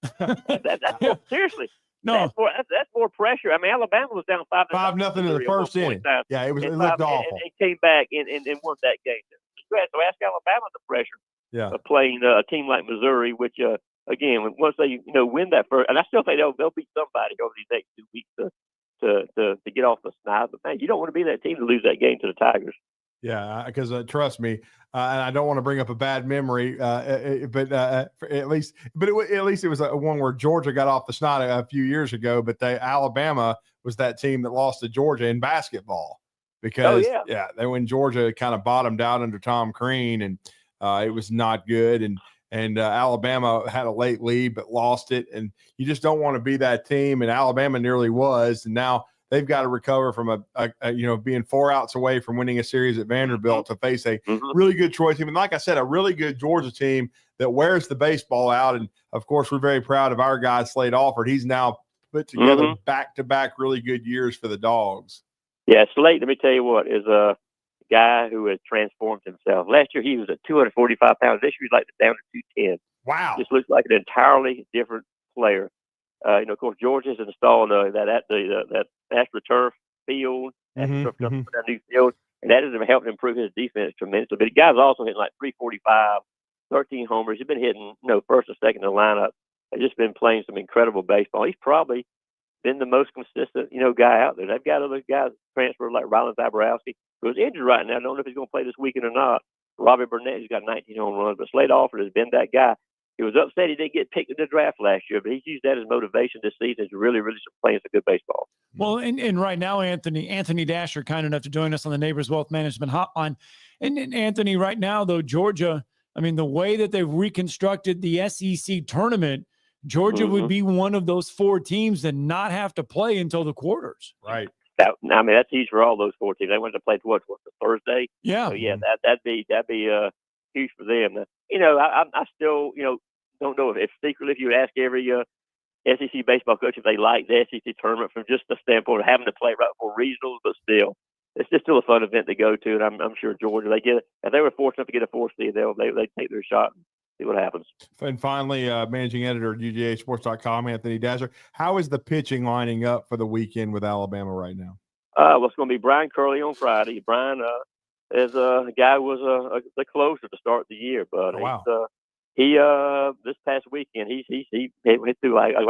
Seriously. No, that's more pressure. I mean, Alabama was down 5-0 in the first inning. Yeah, it looked awful. And came back and won that game. So ask Alabama the pressure of playing a team like Missouri, which again, once they win that first, and I still think they'll beat somebody over these next 2 weeks to get off the snide. But man, you don't want to be that team to lose that game to the Tigers. Yeah, because trust me, and I don't want to bring up a bad memory, but at least it was one where Georgia got off the snot a few years ago. But Alabama was that team that lost to Georgia in basketball because when Georgia kind of bottomed out under Tom Crean, and it was not good, and Alabama had a late lead but lost it, and you just don't want to be that team. And Alabama nearly was, and now they've got to recover from being 4 outs away from winning a series at Vanderbilt to face a really good Troy team. And like I said, a really good Georgia team that wears the baseball out. And of course, we're very proud of our guy, Slade Alford. He's now put together back-to-back really good years for the Dogs. Yeah, Slade, let me tell you what, is a guy who has transformed himself. Last year, he was at 245 pounds. This year, he's like down to 210. Wow. Just looks like an entirely different player. Of course, Georgia's installed that AstroTurf field, that new field, and that has helped improve his defense tremendously. But the guy's also hitting like 345, 13 homers. He's been hitting, first or second in the lineup. He's just been playing some incredible baseball. He's probably been the most consistent, guy out there. They've got other guys transferred like Rylan Zaborowski, who's injured right now. I don't know if he's going to play this weekend or not. Robbie Burnett, who's got 19 home runs, but Slade Alford has been that guy. He was upset he didn't get picked in the draft last year, but he's used that as motivation this season to really playing some good baseball. Well, and right now, Anthony Dasher, kind enough to join us on the Neighbors Wealth Management Hotline. And Anthony, right now, though, Georgia, I mean, the way that they've reconstructed the SEC tournament, Georgia would be one of those 4 teams that not have to play until the quarters. Right. That's huge for all those 4 teams. They went to play the Thursday. Yeah. So that'd be huge for them. I still don't know if secretly, if you ask every SEC baseball coach if they like the SEC tournament from just the standpoint of having to play right for regionals, but still, it's just still a fun event to go to. And I'm sure Georgia, if they were fortunate to get a 4th seed, they take their shot and see what happens. And finally, managing editor at UGAsports.com, Anthony Dasher, how is the pitching lining up for the weekend with Alabama right now? Well, it's going to be Brian Curley on Friday. Brian is a guy who was the closer to start the year, but he this past weekend he went through like 2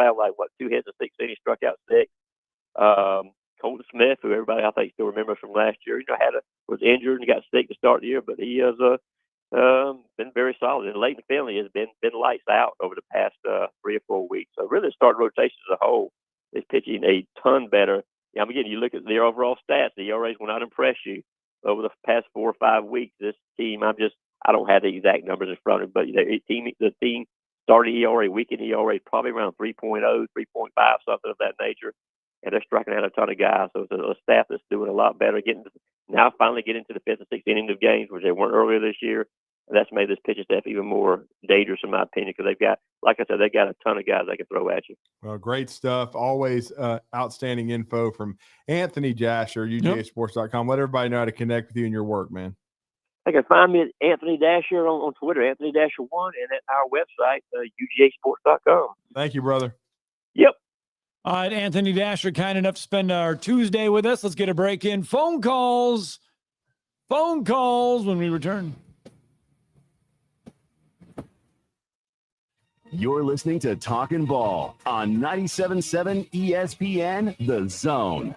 hits of 6 innings, struck out 6. Colton Smith, who everybody I think still remembers from last year, was injured and got sick to start the year, but he has been very solid. And Leighton Finley has been lights out over the past 3 or 4 weeks. So really, the start rotation as a whole is pitching a ton better. Again, you look at their overall stats, the ERAs will not impress you. Over the past 4 or 5 weeks, this team, I don't have the exact numbers in front of me, but the team started ERA, weekend ERA, probably around 3.0, 3.5, something of that nature. And they're striking out a ton of guys. So it's a staff that's doing a lot better, finally getting to the 5th and 6th inning of games, which they weren't earlier this year. And that's made this pitching staff even more dangerous, in my opinion, because they've got, like I said, they've got a ton of guys they can throw at you. Well, great stuff. Always outstanding info from Anthony Dasher, UGAsports.com. Let everybody know how to connect with you and your work, man. They can find me at Anthony Dasher on Twitter, Anthony Dasher 1, and at our website, UGAsports.com. Thank you, brother. Yep. All right, Anthony Dasher, kind enough to spend our Tuesday with us. Let's get a break in. Phone calls when we return. You're listening to Talkin' Ball on 97.7 ESPN, The Zone.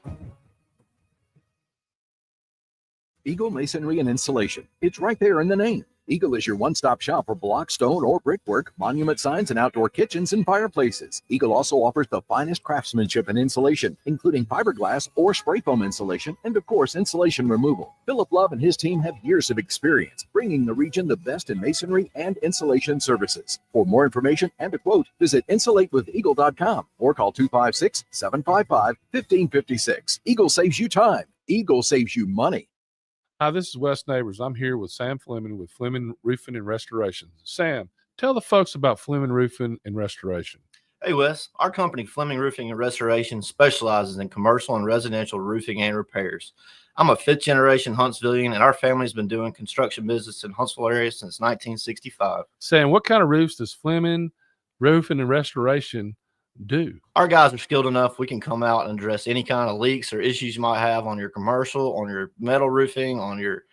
Eagle Masonry and Installation. It's right there in the name. Eagle is your one-stop shop for block, stone, or brickwork, monument signs, and outdoor kitchens and fireplaces. Eagle also offers the finest craftsmanship and insulation, including fiberglass or spray foam insulation, and of course, insulation removal. Philip Love and his team have years of experience, bringing the region the best in masonry and insulation services. For more information and a quote, visit insulatewitheagle.com or call 256-755-1556. Eagle saves you time. Eagle saves you money. Hi, this is Wes Neighbors. I'm here with Sam Fleming with Fleming Roofing and Restoration. Sam, tell the folks about Fleming Roofing and Restoration. Hey, Wes. Our company, Fleming Roofing and Restoration, specializes in commercial and residential roofing and repairs. I'm a fifth-generation Huntsvillian, and our family's been doing construction business in Huntsville area since 1965. Sam, what kind of roofs does Fleming Roofing and Restoration do? Our guys are skilled enough. We can come out and address any kind of leaks or issues you might have on your commercial, on your metal roofing, on your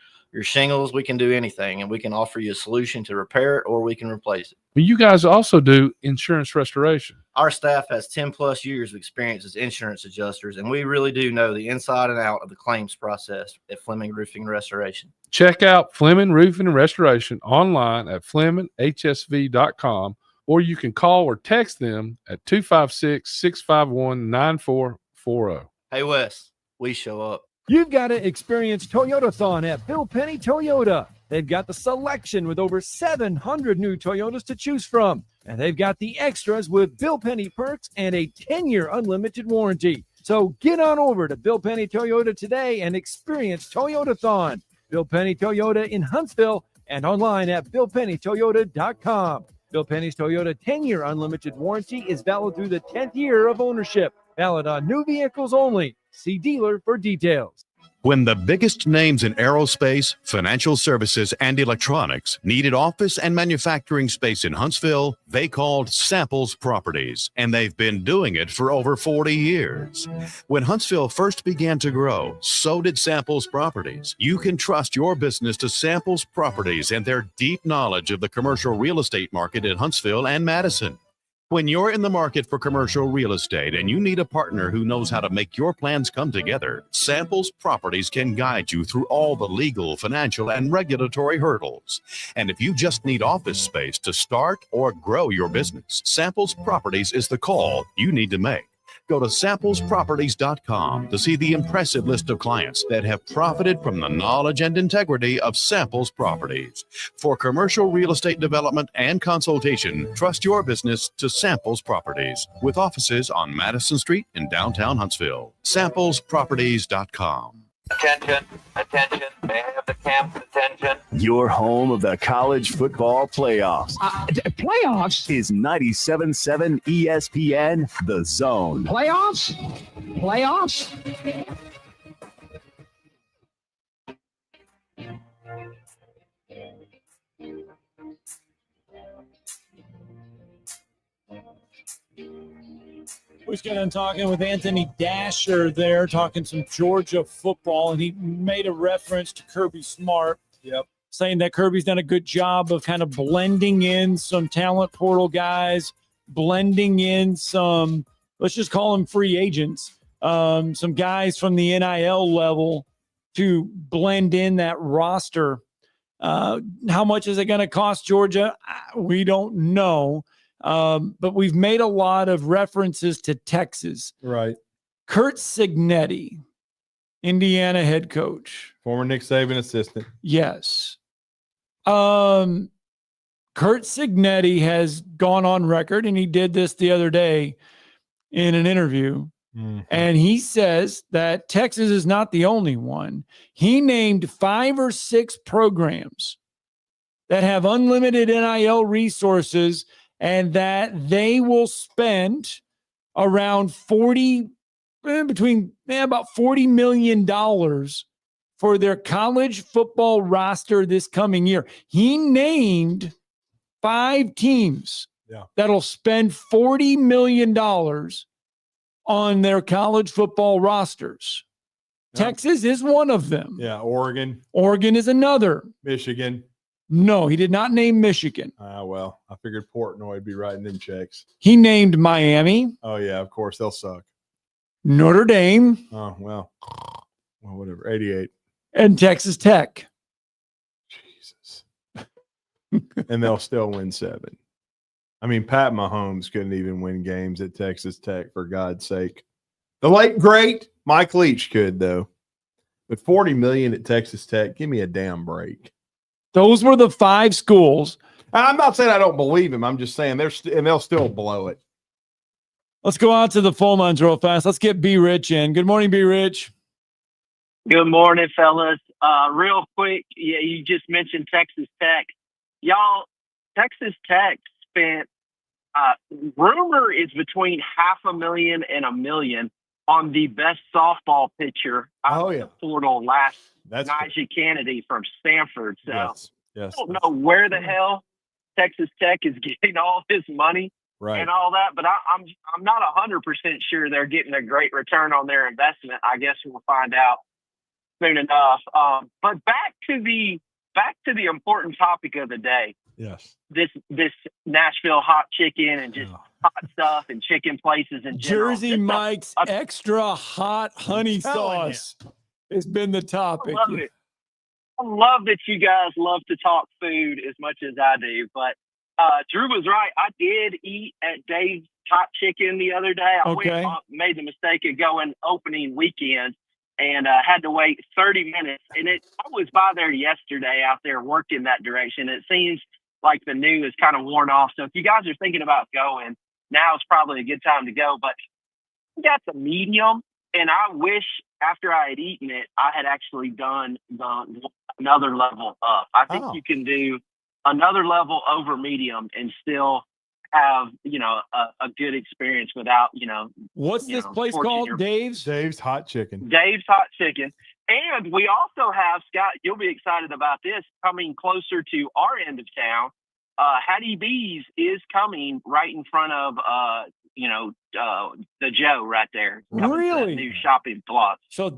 shingles. We can do anything, and we can offer you a solution to repair it, or we can replace it. But you guys also do insurance restoration. Our staff has 10 plus years of experience as insurance adjusters, and we really do know the inside and out of the claims process at Fleming Roofing and Restoration. Check out Fleming Roofing and Restoration online at FlemingHSV.com, or you can call or text them at 256-651-9440. Hey, Wes, we show up. You've got to experience Toyotathon at Bill Penny Toyota. They've got the selection with over 700 new Toyotas to choose from. And they've got the extras with Bill Penny perks and a 10-year unlimited warranty. So get on over to Bill Penny Toyota today and experience Toyotathon. Bill Penny Toyota in Huntsville and online at BillPennyToyota.com. Bill Penny's Toyota 10-year unlimited warranty is valid through the 10th year of ownership. Valid on new vehicles only. See dealer for details. When the biggest names in aerospace, financial services, and electronics needed office and manufacturing space in Huntsville, they called Samples Properties, and they've been doing it for over 40 years. When Huntsville first began to grow, so did Samples Properties. You can trust your business to Samples Properties and their deep knowledge of the commercial real estate market in Huntsville and Madison. When you're in the market for commercial real estate and you need a partner who knows how to make your plans come together, Samples Properties can guide you through all the legal, financial, and regulatory hurdles. And if you just need office space to start or grow your business, Samples Properties is the call you need to make. Go to samplesproperties.com to see the impressive list of clients that have profited from the knowledge and integrity of Samples Properties. For commercial real estate development and consultation, trust your business to Samples Properties, with offices on Madison Street in downtown Huntsville. Samplesproperties.com. Attention, attention, may I have the camp's attention? Your home of the college football playoffs. Playoffs? Is 97.7 ESPN The Zone. Playoffs? Playoffs? We just got done talking with Anthony Dasher there, talking some Georgia football, and he made a reference to Kirby Smart. Yep. Saying that Kirby's done a good job of kind of blending in some talent portal guys, blending in some, let's just call them free agents, some guys from the NIL level to blend in that roster. How much is it going to cost Georgia? We don't know. But we've made a lot of references to Texas. Right. Kurt Cignetti, Indiana head coach. Former Nick Saban assistant. Yes. Kurt Cignetti has gone on record, and he did this the other day in an interview. Mm-hmm. And he says that Texas is not the only one. He named 5 or 6 programs that have unlimited NIL resources and that they will spend around about $40 million for their college football roster this coming year. He named 5 teams that'll spend $40 million on their college football rosters. Yeah. Texas is one of them. Yeah, Oregon. Oregon is another. Michigan. No, he did not name Michigan. Well, I figured Portnoy would be writing them checks. He named Miami. Oh, yeah, of course. They'll suck. Notre Dame. Oh, well, whatever. 88. And Texas Tech. Jesus. And they'll still win 7. I mean, Pat Mahomes couldn't even win games at Texas Tech, for God's sake. The late, great Mike Leach could, though. But $40 million at Texas Tech, give me a damn break. Those were the 5 schools. I'm not saying I don't believe him. I'm just saying they'll still blow it. Let's go out to the phone lines real fast. Let's get B. Rich in. Good morning, B. Rich. Good morning, fellas. Real quick, yeah, you just mentioned Texas Tech. Y'all, Texas Tech spent, rumor is between $500,000 and $1 million on the best softball pitcher out of the portal last Najee Kennedy from Stanford. So yes, I don't know where the hell Texas Tech is getting all this money and all that, but I'm not 100% sure they're getting a great return on their investment. I guess we'll find out soon enough. But back to the important topic of the day. Yes. This Nashville hot chicken and just hot stuff and chicken places in general. Jersey Mike's extra hot honey sauce has been the topic. I love it. I love that you guys love to talk food as much as I do. But Drew was right. I did eat at Dave's Hot Chicken the other day. I made the mistake of going opening weekend and had to wait 30 minutes. And I was by there yesterday out there working that direction. It seems like the new is kind of worn off. So if you guys are thinking about going, now is probably a good time to go. But I got the medium, and I wish after I had eaten it, I had actually done another level up. I think you can do another level over medium and still have, a good experience without, What's this place called? Dave's Hot Chicken. Dave's Hot Chicken. And we also have, Scott, you'll be excited about this, coming closer to our end of town. Hattie B's is coming right in front of, the Joe right there. Really? New shopping block. So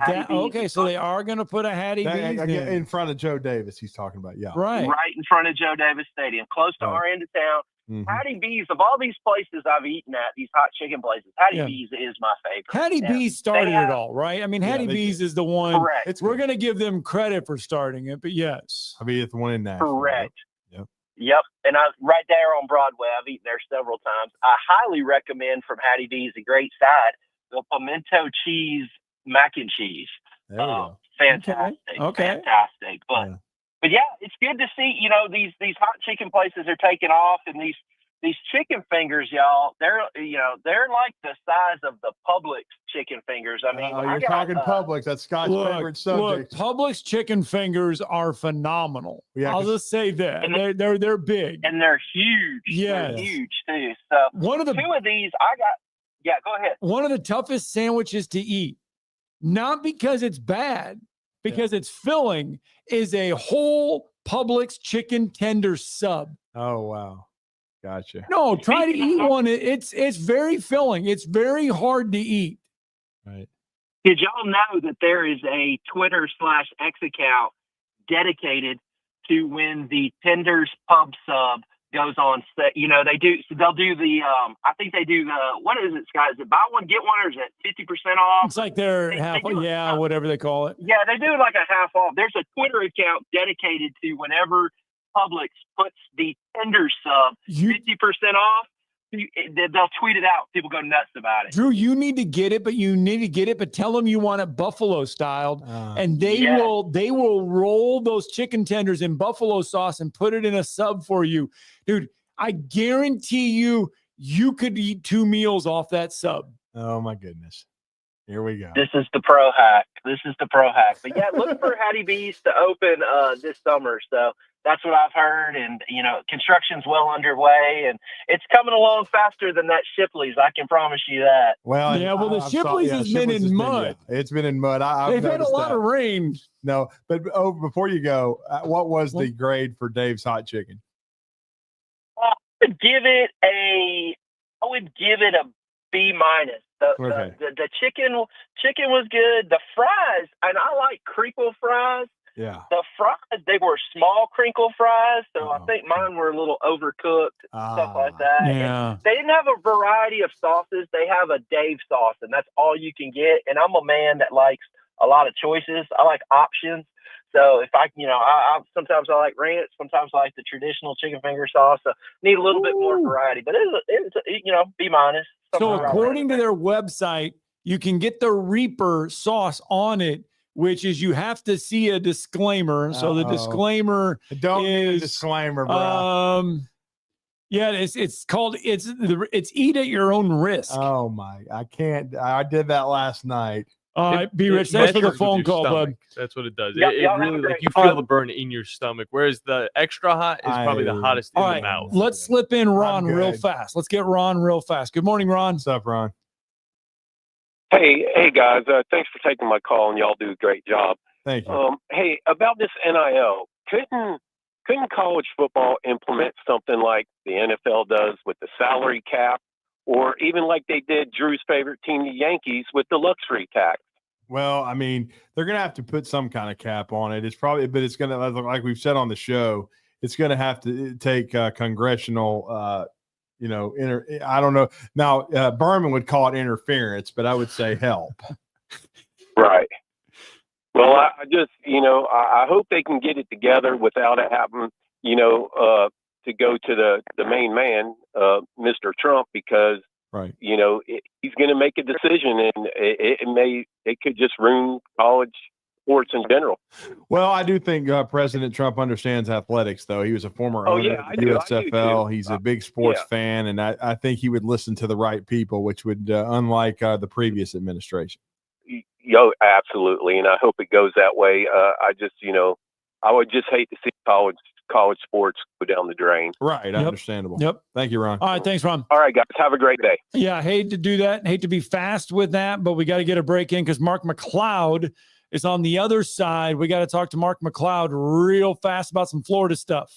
so they are going to put a Hattie B's in front of Joe Davis. He's talking about, right in front of Joe Davis Stadium, close to our end of town. Mm-hmm. Hattie B's, of all these places I've eaten at, these hot chicken places, Hattie B's is my favorite. Hattie B's started it all, right? I mean, Hattie B's is the one. Correct. We're going to give them credit for starting it, but yes. I mean, it's the one in Nashville. Correct. Yep. And right there on Broadway, I've eaten there several times. I highly recommend from Hattie B's, a great side, the pimento cheese mac and cheese. There we go. Fantastic. Okay. Fantastic. But yeah, it's good to see, these hot chicken places are taking off, and these chicken fingers, y'all, they're like the size of the Publix chicken fingers. I mean, you're talking Publix. That's Scott's favorite subject. Look, Publix chicken fingers are phenomenal. Yeah, I'll just say that. And they're big. And they're huge. Yes. They're huge too. So two of these I got. Yeah, go ahead. One of the toughest sandwiches to eat, not because it's bad, because it's filling, is a whole Publix chicken tender sub. Oh, wow. Gotcha. No, try to eat one. It's very filling. It's very hard to eat. Right. Did y'all know that there is a Twitter/X account dedicated to when the Tenders Pub sub goes on set? They'll do the, I think they do the, what is it, Scott? Is it buy one, get one, or is it 50% off? It's like they're whatever they call it. Yeah, they do like a half off. There's a Twitter account dedicated to whenever Publix puts the tender sub 50% off, they'll tweet it out. People go nuts about it. Drew, you need to get it, but tell them you want it buffalo styled, and they will roll those chicken tenders in buffalo sauce and put it in a sub for you. Dude, I guarantee you could eat 2 meals off that sub. Oh my goodness. Here we go. This is the pro hack. But yeah, look for Hattie B's to open this summer. So that's what I've heard. And, construction's well underway, and it's coming along faster than that Shipley's. I can promise you that. Well, the Shipley's has been in mud. It's been in mud. They've had a lot of rain. No, but before you go, what was the grade for Dave's Hot Chicken? I would give it a B-. The chicken was good. The fries, and I like crinkle fries. Yeah. The fries, they were small crinkle fries, so I think mine were a little overcooked, stuff like that. Yeah. And they didn't have a variety of sauces. They have a Dave sauce, and that's all you can get. And I'm a man that likes a lot of choices. I like options. So if I sometimes I like ranch, sometimes I like the traditional chicken finger sauce. So need a little bit more variety, but it's B-. So according to their website, you can get the Reaper sauce on it, which is you have to see a disclaimer. So the disclaimer is disclaimer, bro. It's called it's eat at your own risk. Oh my, I can't. I did that last night. All right, be rich. Thanks for the phone call, bud. That's what it does. Yeah, it y'all have a really great- like you feel the burn in your stomach, whereas the extra hot is probably the hottest in All the right, mouth. let's slip in Ron I'm real good. fast. Let's get Ron real fast. Good morning, Ron. What's up, Ron? Hey guys, thanks for taking my call, and y'all do a great job. Thank you. Hey, about this NIL, couldn't college football implement something like the NFL does with the salary cap, or even like they did Drew's favorite team, the Yankees, with the luxury tax? Well, I mean, they're going to have to put some kind of cap on it. It's probably, but it's going to, like we've said on the show, it's going to have to take congressional, I don't know. Now, Berman would call it interference, but I would say help. Right. Well, I just, I hope they can get it together without it having, to go to the main man, Mr. Trump, because, right. He's going to make a decision, and it could just ruin college sports in general. Well, I do think President Trump understands athletics, though. He was a former owner of the USFL. He's a big sports fan, and I think he would listen to the right people, which would, unlike the previous administration. Absolutely, and I hope it goes that way. I just, I would just hate to see college sports go down the drain. Right, understandable. Yep. Thank you, Ron. All right, thanks, Ron. All right, guys, have a great day. Yeah, I hate to do that. Hate to be fast with that, but we got to get a break in because Mark Mcleod is on the other side. We got to talk to Mark Mcleod real fast about some Florida stuff.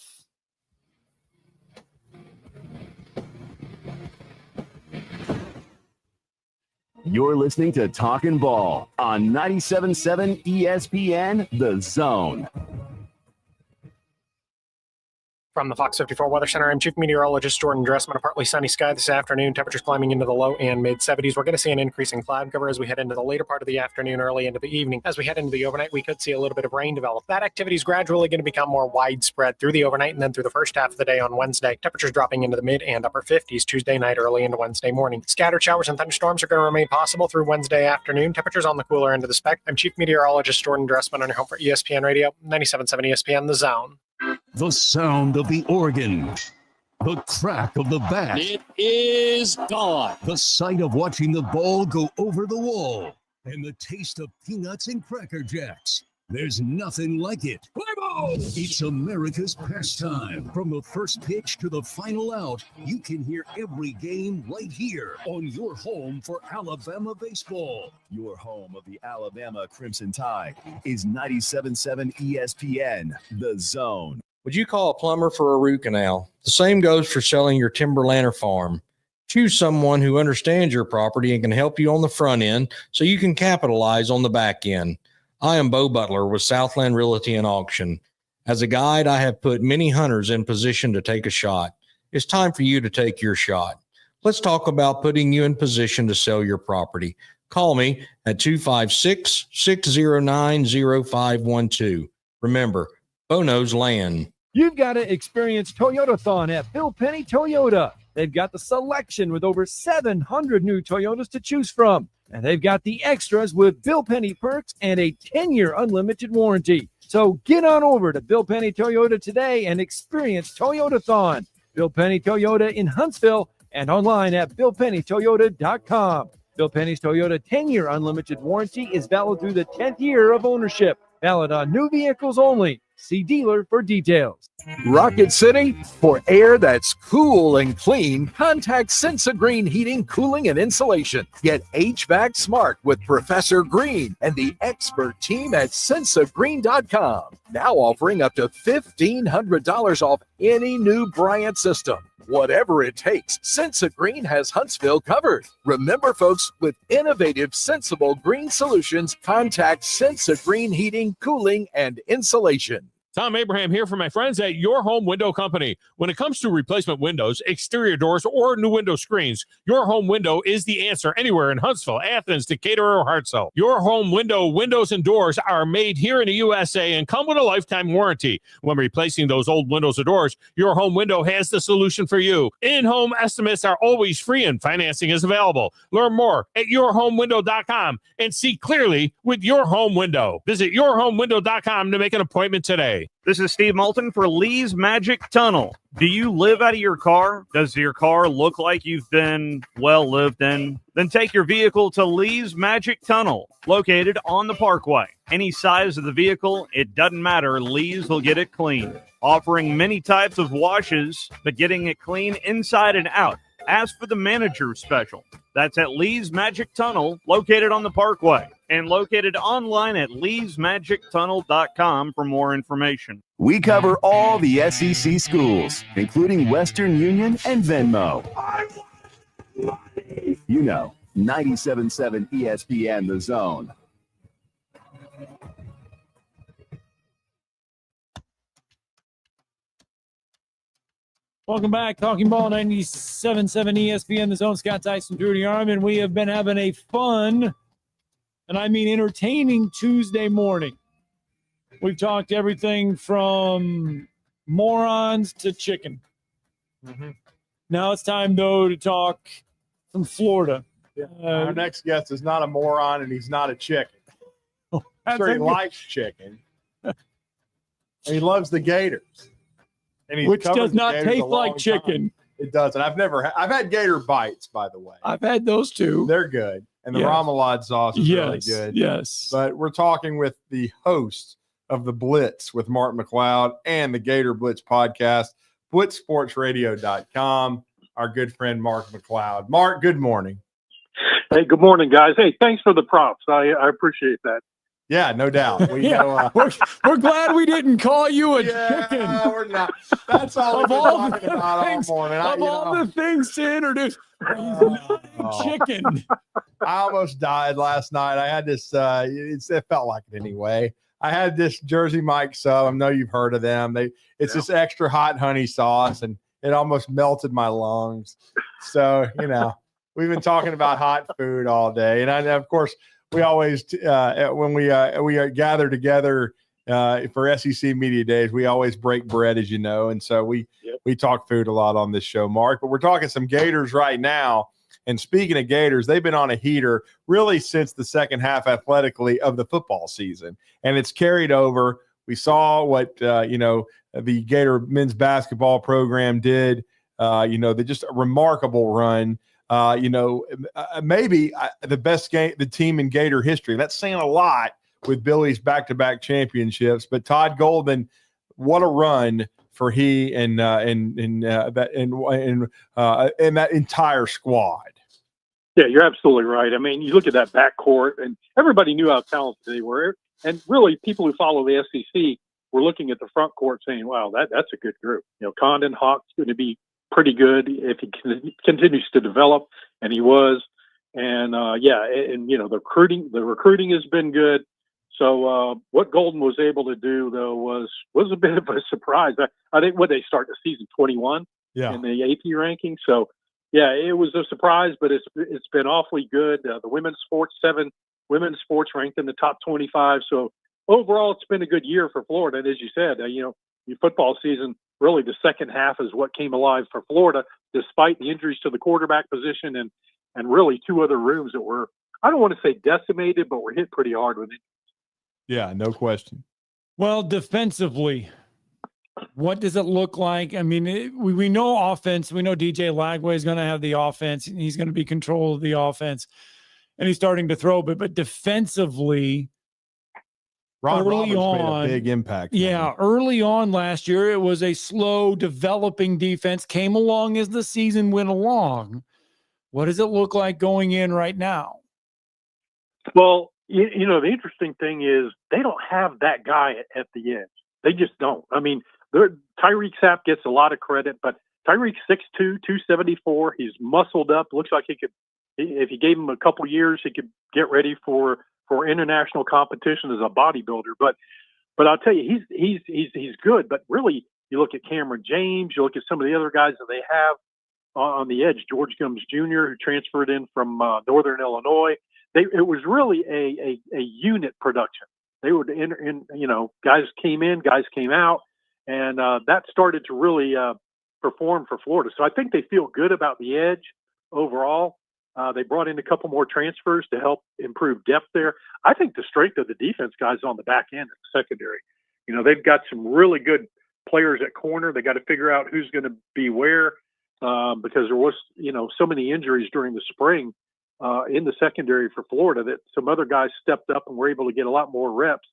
You're listening to Talkin' Ball on 97.7 ESPN, The Zone. From the Fox 54 Weather Center, I'm Chief Meteorologist Jordan Dressman. A partly sunny sky this afternoon. Temperatures climbing into the low and mid 70s. We're going to see an increase in cloud cover as we head into the later part of the afternoon, early into the evening. As we head into the overnight, we could see a little bit of rain develop. That activity is gradually going to become more widespread through the overnight and then through the first half of the day on Wednesday. Temperatures dropping into the mid and upper 50s Tuesday night, early into Wednesday morning. Scattered showers and thunderstorms are going to remain possible through Wednesday afternoon. Temperatures on the cooler end of the spec. I'm Chief Meteorologist Jordan Dressman on your home for ESPN Radio, 97.7 ESPN, The Zone. The sound of the organ, the crack of the bat. It is gone. The sight of watching the ball go over the wall, and the taste of peanuts and Cracker Jacks. There's nothing like it. It's America's pastime. From the first pitch to the final out, you can hear every game right here on your home for Alabama baseball. Your home of the Alabama Crimson Tide is 97.7 ESPN, The Zone. Would you call a plumber for a root canal? The same goes for selling your timberland or farm. Choose someone who understands your property and can help you on the front end so you can capitalize on the back end. I am Bo Butler with Southland Realty and Auction. As a guide, I have put many hunters in position to take a shot. It's time for you to take your shot. Let's talk about putting you in position to sell your property. Call me at 256-609-0512. Remember, Bo knows land. You've got to experience Toyotathon at Bill Penny Toyota. They've got the selection with over 700 new Toyotas to choose from. And they've got the extras with Bill Penny perks and a 10-year unlimited warranty. So get on over to Bill Penny Toyota today and experience Toyotathon. Bill Penny Toyota in Huntsville and online at BillPennyToyota.com. Bill Penny's Toyota 10-year unlimited warranty is valid through the 10th year of ownership. Valid on new vehicles only. See dealer for details. Rocket City, for air that's cool and clean, contact Sensa Green Heating, Cooling, and Insulation. Get HVAC smart with Professor Green and the expert team at SensaGreen.com. Now offering up to $1,500 off any new Bryant system. Whatever it takes, Sensa Green has Huntsville covered. Remember, folks, with innovative, sensible green solutions, contact Sensa Green Heating, Cooling, and Insulation. Tom Abraham here for my friends at Your Home Window Company. When it comes to replacement windows, exterior doors, or new window screens, Your Home Window is the answer anywhere in Huntsville, Athens, Decatur, or Hartselle. Your Home Window windows and doors are made here in the USA and come with a lifetime warranty. When replacing those old windows or doors, Your Home Window has the solution for you. In-home estimates are always free and financing is available. Learn more at yourhomewindow.com and see clearly with Your Home Window. Visit yourhomewindow.com to make an appointment today. Hi, this is Steve Moulton for Lee's Magic Tunnel. Do you live out of your car? Does your car look like you've been well lived in? Then take your vehicle to Lee's Magic Tunnel, located on the Parkway. Any size of the vehicle, it doesn't matter. Lee's will get it clean. Offering many types of washes, but getting it clean inside and out. Ask for the manager special. That's at Lee's Magic Tunnel, located on the Parkway, and located online at leesmagictunnel.com for more information. We cover all the SEC schools, including Western Union and Venmo. You know, 97.7 ESPN The Zone. Welcome back. Talking Ball 97.7 ESPN, The Zone. Scott Tyson, Drew DeArmond. We have been having a fun, and I mean entertaining, Tuesday morning. We've talked everything from morons to chicken. Mm-hmm. Now it's time, though, to talk from Florida. Yeah. Our next guest is not a moron, and he's not a chicken. I'm sure he likes chicken. And he loves the Gators. And he's Which covered does the not Gators taste a like long chicken. time. It doesn't. I've had Gator bites, by the way. I've had those too. They're good. And the Yes. Ramalade sauce is really Yes, good. yes. But we're talking with the host of the Blitz with Mark Mcleod and the Gator Blitz podcast, blitzsportsradio.com, our good friend Mark Mcleod. Mark, good morning. Hey, good morning, guys. Hey, thanks for the props. I appreciate that. Yeah, no doubt. We Yeah, know. we're glad we didn't call you a Yeah, chicken. we're not. That's all we've Of been all talking the about things, all morning. of all the things to introduce, he's not a chicken. I almost died last night. I had this. It felt like it anyway. I had this Jersey Mike sub. I know you've heard of them. It's this extra hot honey sauce, and it almost melted my lungs. So we've been talking about hot food all day, and of course. We always, when we gather together for SEC Media Days, we always break bread, as you know, and so we talk food a lot on this show, Mark. But we're talking some Gators right now. And speaking of Gators, they've been on a heater really since the second half athletically of the football season, and it's carried over. We saw what the Gator men's basketball program did. They just a remarkable run. Maybe the best the team in Gator history. That's saying a lot with Billy's back-to-back championships. But Todd Golden, what a run for he and that entire squad. Yeah, you're absolutely right. I mean, you look at that backcourt, and everybody knew how talented they were. And really, people who follow the SEC were looking at the front court saying, wow, that's a good group. Condon Hawk's going to be pretty good if he continues to develop, and he was. And the recruiting has been good. So what Golden was able to do though was a bit of a surprise. I think they start the season 21 in the AP ranking. So yeah, it was a surprise, but it's been awfully good. The women's sports, 7 women's sports ranked in the top 25. So overall, it's been a good year for Florida. And as you said, your football season. Really, the second half is what came alive for Florida, despite the injuries to the quarterback position and really 2 other rooms that were, I don't want to say decimated, but were hit pretty hard with it. Yeah, no question. Well, defensively, what does it look like? I mean, we know offense. We know DJ Lagway is going to have the offense, and he's going to be control of the offense, and he's starting to throw. But defensively, Ron early Roberts on, made a big impact. Yeah, early on last year, it was a slow developing defense, came along as the season went along. What does it look like going in right now? Well, the interesting thing is they don't have that guy at the edge. They just don't. I mean, Tyreek Sapp gets a lot of credit, but Tyreek's 6'2", 274. He's muscled up. Looks like he could, if you gave him a couple years, he could get ready for international competition as a bodybuilder. But I'll tell you, he's good. But really, you look at Cameron James, you look at some of the other guys that they have on the edge, George Gumbs Jr., who transferred in from Northern Illinois. It was really a unit production. They would guys came in, guys came out, and that started to really perform for Florida. So I think they feel good about the edge overall. They brought in a couple more transfers to help improve depth there. I think the strength of the defense guys on the back end and the secondary They've got some really good players at corner. They got to figure out who's going to be where because there was, so many injuries during the spring in the secondary for Florida that some other guys stepped up and were able to get a lot more reps.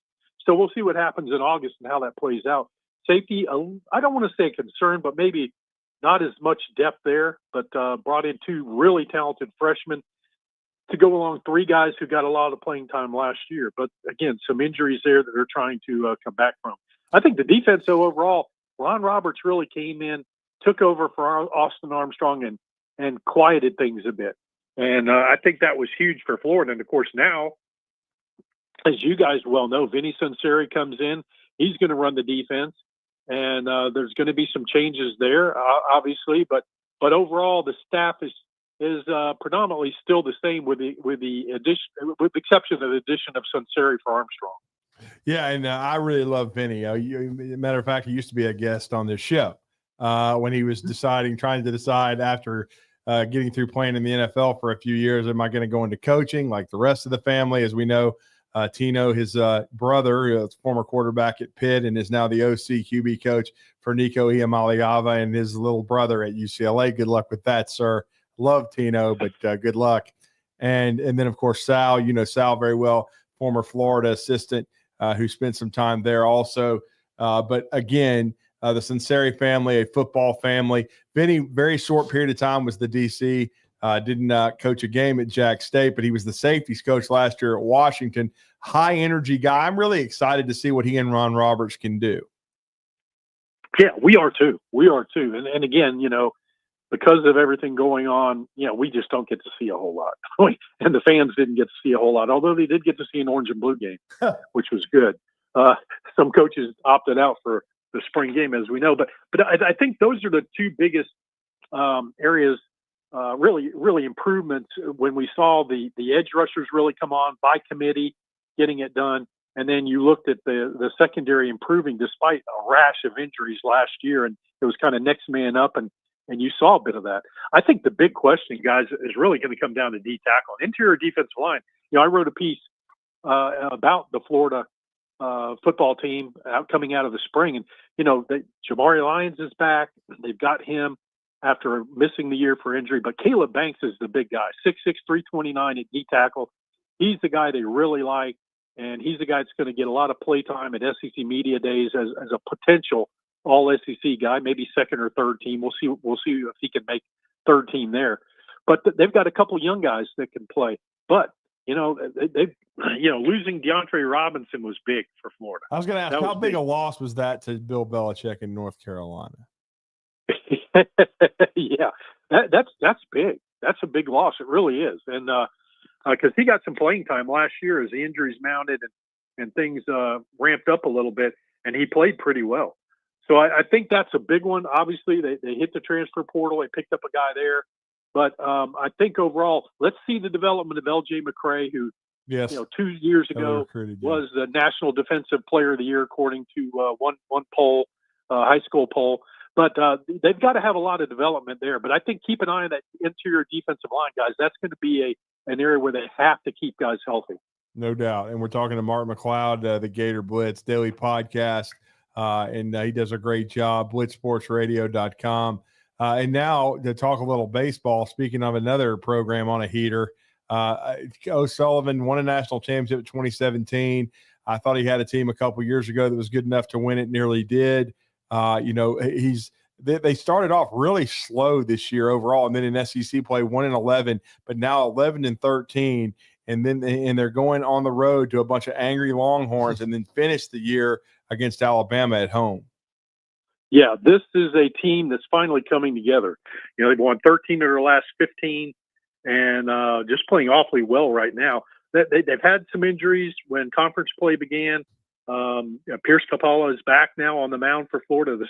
So we'll see what happens in August and how that plays out. Safety, I don't want to say concerned, but maybe not as much depth there, but brought in 2 really talented freshmen to go along 3 guys who got a lot of playing time last year. But again, some injuries there that they're trying to come back from. I think the defense, though, overall, Ron Roberts really came in, took over for Austin Armstrong and quieted things a bit. And I think that was huge for Florida. And, of course, now, as you guys well know, Vinny Sunseri comes in. He's going to run the defense. And there's going to be some changes there, obviously. But overall, the staff is predominantly still the same with the exception of the addition of Sunseri for Armstrong. Yeah, and I really love Vinny. Matter of fact, he used to be a guest on this show when he was trying to decide after getting through playing in the NFL for a few years, am I going to go into coaching like the rest of the family? As we know, Tino, his brother, former quarterback at Pitt and is now the OC QB coach for Nico Iamaleava and his little brother at UCLA. Good luck with that, sir. Love Tino, but good luck. And then, of course, Sal, Sal very well, former Florida assistant who spent some time there also. But again, the Sunseri family, a football family. Vinny, very short period of time was the DC. Didn't coach a game at Jack State, but he was the safeties coach last year at Washington. High energy guy. I'm really excited to see what he and Ron Roberts can do. Yeah, we are too. And again, because of everything going on, we just don't get to see a whole lot. And the fans didn't get to see a whole lot, although they did get to see an orange and blue game, which was good. Some coaches opted out for the spring game, as we know. But I think those are the 2 biggest areas, really improvements when we saw the edge rushers really come on by committee, getting it done. And then you looked at the secondary improving despite a rash of injuries last year. And it was kind of next man up. And you saw a bit of that. I think the big question, guys, is really going to come down to D tackle, interior defensive line. I wrote a piece about the Florida football team coming out of the spring, and Jamari Lyons is back. They've got him after missing the year for injury, but Caleb Banks is the big guy, 6'6", 329 at D tackle. He's the guy they really like, and he's the guy that's going to get a lot of play time at SEC media days as a potential all SEC guy, maybe second or third team. We'll see if he can make third team there. But they've got a couple young guys that can play. But losing DeAndre Robinson was big for Florida. I was going to ask, how big a loss was that to Bill Belichick in North Carolina? Yeah, that's big. That's a big loss. It really is. And because he got some playing time last year as the injuries mounted and things ramped up a little bit, and he played pretty well. So I think that's a big one. Obviously, they hit the transfer portal. They picked up a guy there. But I think overall, let's see the development of L.J. McCray, who 2 years ago was the National Defensive Player of the Year, according to one poll, high school poll. But they've got to have a lot of development there. But I think keep an eye on that interior defensive line, guys. That's going to be an area where they have to keep guys healthy. No doubt. And we're talking to Mark Mcleod, the Gator Blitz daily podcast. And he does a great job, blitzsportsradio.com. And now to talk a little baseball, speaking of another program on a heater, O'Sullivan won a national championship in 2017. I thought he had a team a couple years ago that was good enough to win it, nearly did. They started off really slow this year overall, and then in SEC play 1-11, but now 11-13. And they're going on the road to a bunch of angry Longhorns and then finish the year against Alabama at home. Yeah, this is a team that's finally coming together. They've won 13 of their last 15 and just playing awfully well right now. They've had some injuries when conference play began. Pierce Capella is back now on the mound for Florida, the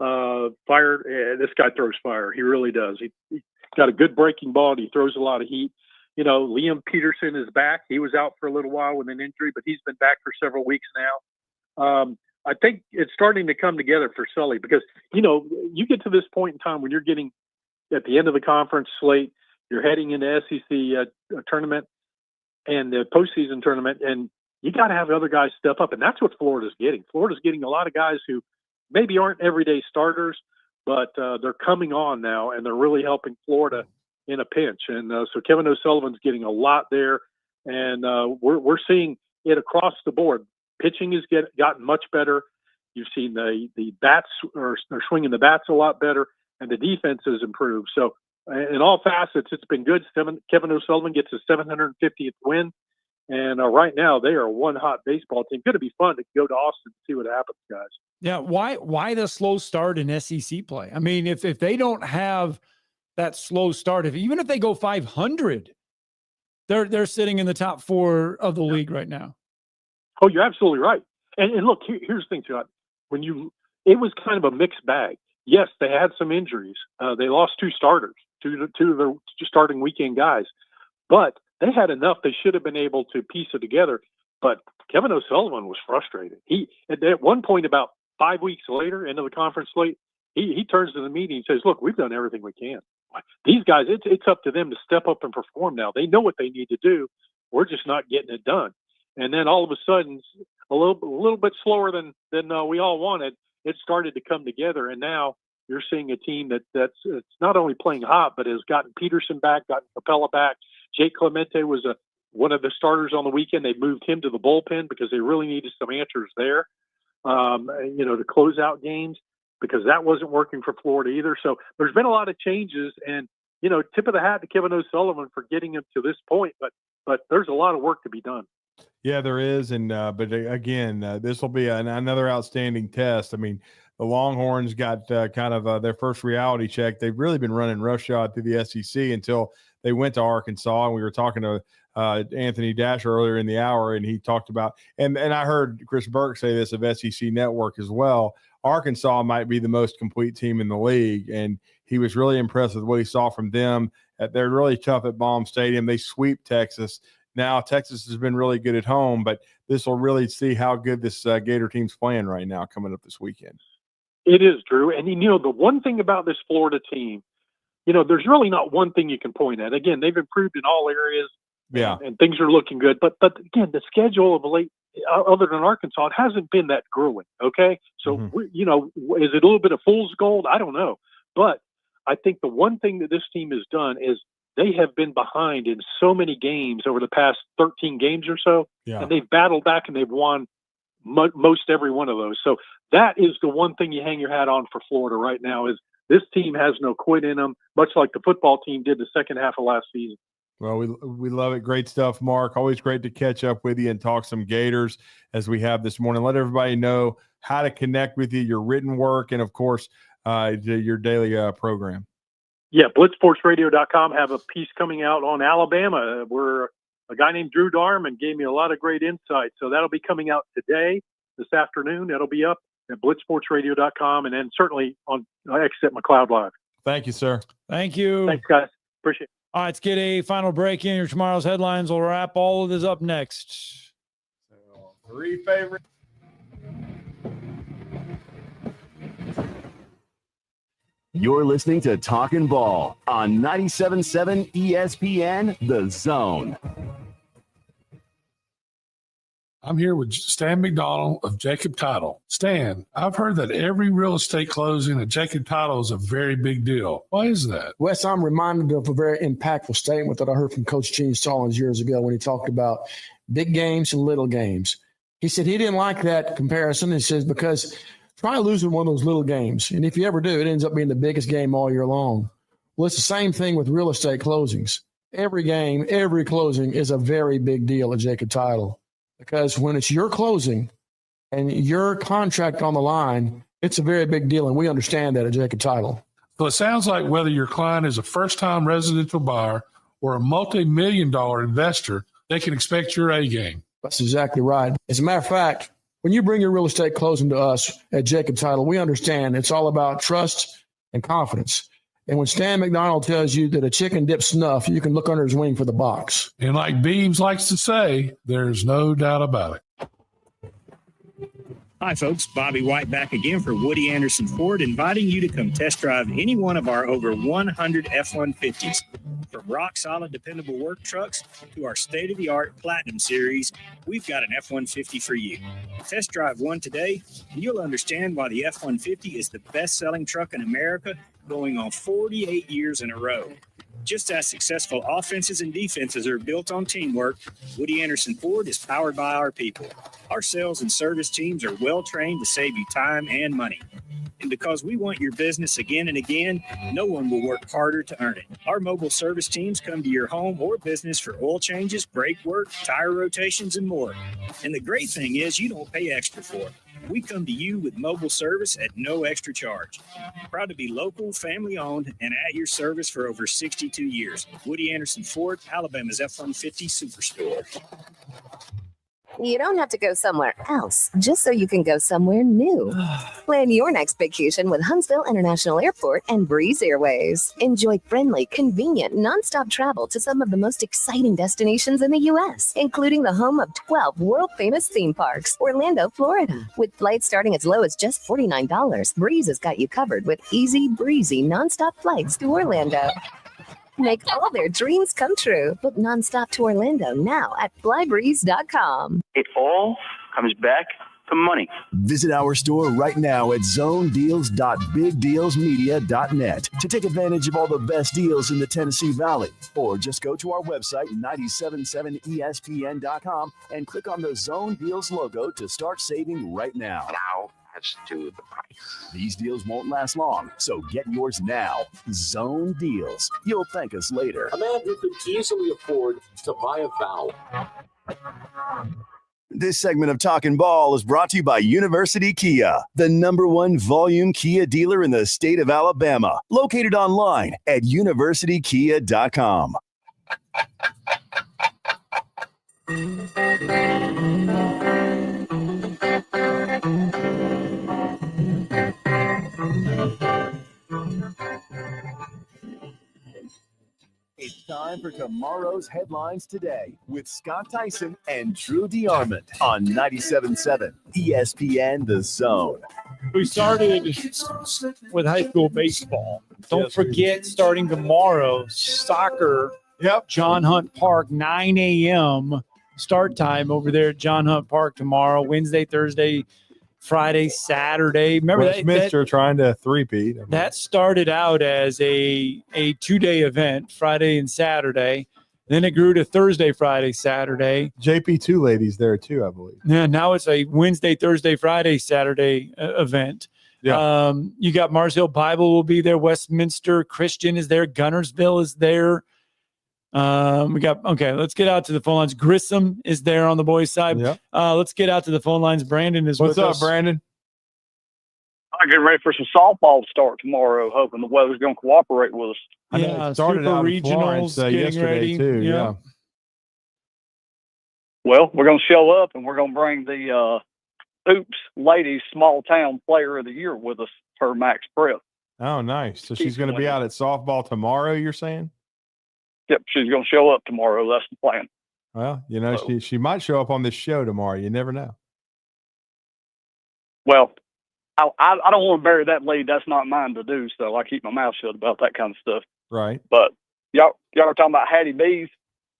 6'8" fire. This guy throws fire. He really does. He's got a good breaking ball. And he throws a lot of heat. Liam Peterson is back. He was out for a little while with an injury, but he's been back for several weeks now. I think it's starting to come together for Sully because, you get to this point in time when you're getting at the end of the conference slate, you're heading into SEC tournament and the postseason tournament, and you got to have other guys step up. And that's what Florida's getting. Florida's getting a lot of guys who maybe aren't everyday starters, but they're coming on now, and they're really helping Florida in a pinch. And so Kevin O'Sullivan's getting a lot there, and we're seeing it across the board. Pitching has gotten much better. You've seen the bats are swinging the bats a lot better, and the defense has improved. So in all facets, it's been good. Kevin O'Sullivan gets his 750th win, and right now they are one hot baseball team. Going to be fun to go to Austin and see what happens, guys. Yeah, why the slow start in SEC play? I mean, if they don't have that slow start, even if they go 500, they're sitting in the top 4 of the league right now. Oh, you're absolutely right. And look, here's the thing, Scott. It was kind of a mixed bag. Yes, they had some injuries. They lost 2 starters, two of their starting weekend guys, but they had enough. They should have been able to piece it together. But Kevin O'Sullivan was frustrated. He at one point, about 5 weeks later, into the conference slate, he turns to the meeting and says, "Look, we've done everything we can. These guys, it's up to them to step up and perform now. They know what they need to do. We're just not getting it done." And then all of a sudden, a little bit slower than we all wanted, it started to come together. And now you're seeing a team that's it's not only playing hot, but has gotten Peterson back, gotten Capella back. Jake Clemente was one of the starters on the weekend. They moved him to the bullpen because they really needed some answers there, to close out games, because that wasn't working for Florida either. So there's been a lot of changes, and, tip of the hat to Kevin O'Sullivan for getting him to this point, but there's a lot of work to be done. Yeah, there is. And, but again, this will be another outstanding test. I mean, the Longhorns got kind of their first reality check. They've really been running roughshod through the SEC until they went to Arkansas. And we were talking to Anthony Dash earlier in the hour, and he talked about, and I heard Chris Burke say this of SEC Network as well, Arkansas might be the most complete team in the league. And he was really impressed with what he saw from them. They're really tough at Baum Stadium. They sweep Texas. Now, Texas has been really good at home, but this will really see how good this Gator team's playing right now coming up this weekend. It is, Drew. And, the one thing about this Florida team, there's really not one thing you can point at. Again, they've improved in all areas, and things are looking good. But again, the schedule of late, other than Arkansas, it hasn't been that grueling, okay? So, is it a little bit of fool's gold? I don't know. But I think the one thing that this team has done is they have been behind in so many games over the past 13 games or so, and they've battled back and they've won most every one of those. So that is the one thing you hang your hat on for Florida right now, is this team has no quit in them, much like the football team did the second half of last season. Well, we love it. Great stuff, Mark. Always great to catch up with you and talk some Gators as we have this morning. Let everybody know how to connect with you, your written work, and, of course, your daily program. Yeah, blitzsportsradio.com have a piece coming out on Alabama where a guy named DeArmond gave me a lot of great insight. So that'll be coming out today, this afternoon. That'll be up at blitzsportsradio.com, and then certainly on X at Mcleod Live. Thank you, sir. Thank you. Thanks, guys. Appreciate it. All right, let's get a final break in. Your tomorrow's headlines will wrap all of this up next. So, 3 favorites. You're listening to Talkin' Ball on 97.7 ESPN, The Zone. I'm here with Stan McDonald of Jacob Title. Stan, I've heard that every real estate closing at Jacob Title is a very big deal. Why is that? Wes, I'm reminded of a very impactful statement that I heard from Coach Gene Stallings years ago when he talked about big games and little games. He said he didn't like that comparison. He says, because try losing one of those little games, and if you ever do, it ends up being the biggest game all year long. Well, it's the same thing with real estate closings. Every game, every closing is a very big deal at Jacob Title, because when it's your closing and your contract on the line, it's a very big deal, and we understand that at Jacob Title. So it sounds like whether your client is a first-time residential buyer or a multi-million-dollar investor, they can expect your A game. That's exactly right. As a matter of fact, when you bring your real estate closing to us at Jacob Title, we understand it's all about trust and confidence. And when Stan McDonald tells you that a chicken dips snuff, you can look under his wing for the box. And like Beebs likes to say, there's no doubt about it. Hi, folks. Bobby White back again for Woody Anderson Ford, inviting you to come test drive any one of our over 100 F-150s. From rock-solid, dependable work trucks to our state-of-the-art Platinum Series, we've got an F-150 for you. Test drive one today, and you'll understand why the F-150 is the best-selling truck in America, going on 48 years in a row. Just as successful offenses and defenses are built on teamwork, Woody Anderson Ford is powered by our people. Our sales and service teams are well trained to save you time and money. And because we want your business again and again, no one will work harder to earn it. Our mobile service teams come to your home or business for oil changes, brake work, tire rotations, and more. And the great thing is you don't pay extra for it. We come to you with mobile service at no extra charge. Proud to be local, family-owned, and at your service for over 62 years. Woody Anderson Ford, Alabama's F-150 Superstore. You don't have to go somewhere else just so you can go somewhere new. Plan your next vacation with Huntsville International Airport and Breeze Airways. Enjoy friendly, convenient, nonstop travel to some of the most exciting destinations in the U.S., including the home of 12 world-famous theme parks, Orlando, Florida. With flights starting as low as just $49, Breeze has got you covered with easy, breezy, nonstop flights to Orlando. Make all their dreams come true. Book nonstop to Orlando now at flybreeze.com. It all comes back to money. Visit our store right now at zonedeals.bigdealsmedia.net to take advantage of all the best deals in the Tennessee Valley. Or just go to our website, 977espn.com, and click on the Zone Deals logo to start saving right now. Now, as to the price. These deals won't last long, so get yours now. Zone Deals. You'll thank us later. A man who could easily afford to buy a vowel. This segment of Talkin' Ball is brought to you by University Kia, the #1 volume Kia dealer in the state of Alabama. Located online at universitykia.com. It's time for tomorrow's headlines today with Scott Tyson and Drew DeArmond on 97.7 ESPN The Zone. We started with high school baseball. Don't forget, starting tomorrow, soccer. Yep. John Hunt Park, 9 a.m. start time over there at John Hunt Park tomorrow, Wednesday, Thursday, Friday, Saturday. Remember Westminster trying to three-peat. that started out as a 2-day event, Friday and Saturday. Then it grew to Thursday, Friday, Saturday. JP2 ladies there too, I believe. Yeah, now it's a Wednesday, Thursday, Friday, Saturday event. Yeah. You got Mars Hill Bible will be there. Westminster Christian is there. Gunnersville is there. Let's get out to the phone lines. Grissom is there on the boys' side. Yep. Let's get out to the phone lines. Brandon is What's with up, us. Brandon? I'm getting ready for some softball to start tomorrow, hoping the weather's going to cooperate with us. I know it started out in Florence yesterday too. Yeah. Well, we're going to show up and we're going to bring the Oops Ladies Small Town Player of the Year with us, her Max Prep. Oh, nice. So she's going to be out at softball tomorrow, you're saying? Yep, she's going to show up tomorrow. That's the plan. Well, you know, she might show up on this show tomorrow. You never know. Well, I don't want to bury that lead. That's not mine to do, so I keep my mouth shut about that kind of stuff. Right. But y'all are talking about Hattie B's.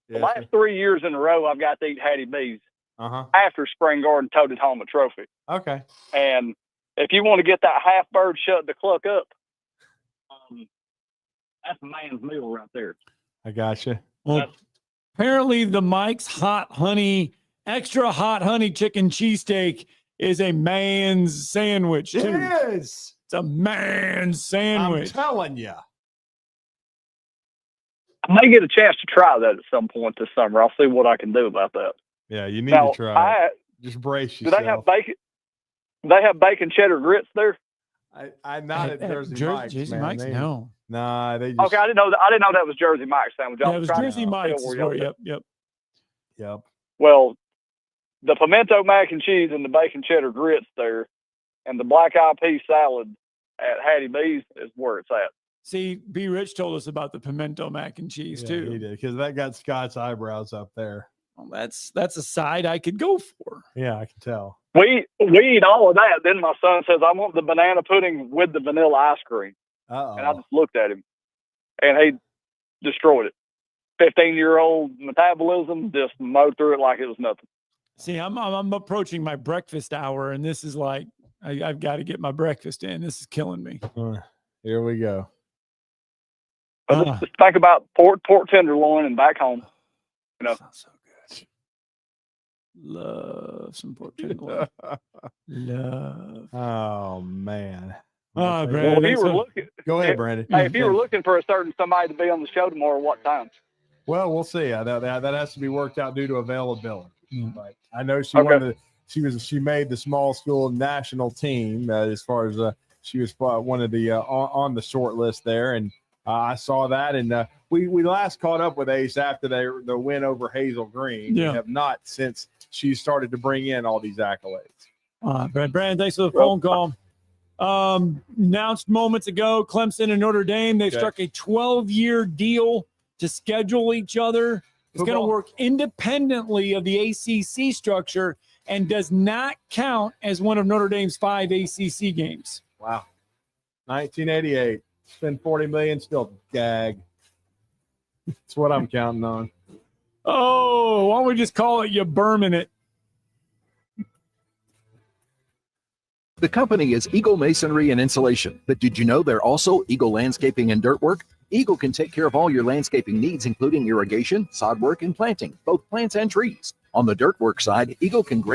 Yeah, the last 3 years in a row, I've got to eat Hattie B's Uh-huh. after Spring Garden toted home a trophy. Okay. And if you want to get that half bird shut the cluck up, that's a man's meal right there. I gotcha. Well, apparently the Mike's extra hot honey chicken cheesesteak is a man's sandwich, too. It is. It's a man's sandwich. I'm telling you. I may get a chance to try that at some point this summer. I'll see what I can do about that. Yeah, you need Now, to try it. Just brace Do yourself. they have bacon? Do they have bacon cheddar grits there? I'm not at Jersey Mike's, Jersey man. Mike's, no. Nah, they just. Okay, I didn't know that was Jersey Mike's sandwich. Yeah, it was Jersey Mike's. Yep. Well, the pimento mac and cheese and the bacon cheddar grits there, and the black eyed pea salad at Hattie B's is where it's at. See, B. Rich told us about the pimento mac and cheese, too. He did, because that got Scott's eyebrows up there. Well, that's a side I could go for. Yeah, I can tell. We eat all of that. Then my son says, I want the banana pudding with the vanilla ice cream. Uh-oh. And I just looked at him, and he destroyed it. 15-year-old metabolism, just mowed through it like it was nothing. See, I'm approaching my breakfast hour, and this is like I've got to get my breakfast in. This is killing me. Here we go. Just think about pork tenderloin and back home. You know. Sounds so good. Love some pork tenderloin. Love. Oh man. Oh, Brandon, Well, if you were looking, go ahead, Brandon. Hey, if you were looking for a certain somebody to be on the show tomorrow, what time? Well, we'll see. That has to be worked out due to availability. But I know she Okay. wanted. She made the small school national team as far as she was one of the on the short list there, and I saw that. And we last caught up with Ace after the win over Hazel Green. Yeah. We have not since she started to bring in all these accolades. Brandon, thanks for the phone call. Announced moments ago, Clemson and Notre Dame, they've struck a 12-year deal to schedule each other. It's going to work independently of the ACC structure and does not count as one of Notre Dame's 5 ACC games. Wow. 1988. Spend $40 million, still gag. That's what I'm counting on. Oh, why don't we just call it you Berman it? The company is Eagle Masonry and Insulation, but did you know they're also Eagle Landscaping and Dirt Work? Eagle can take care of all your landscaping needs, including irrigation, sod work, and planting, both plants and trees. On the dirt work side, Eagle can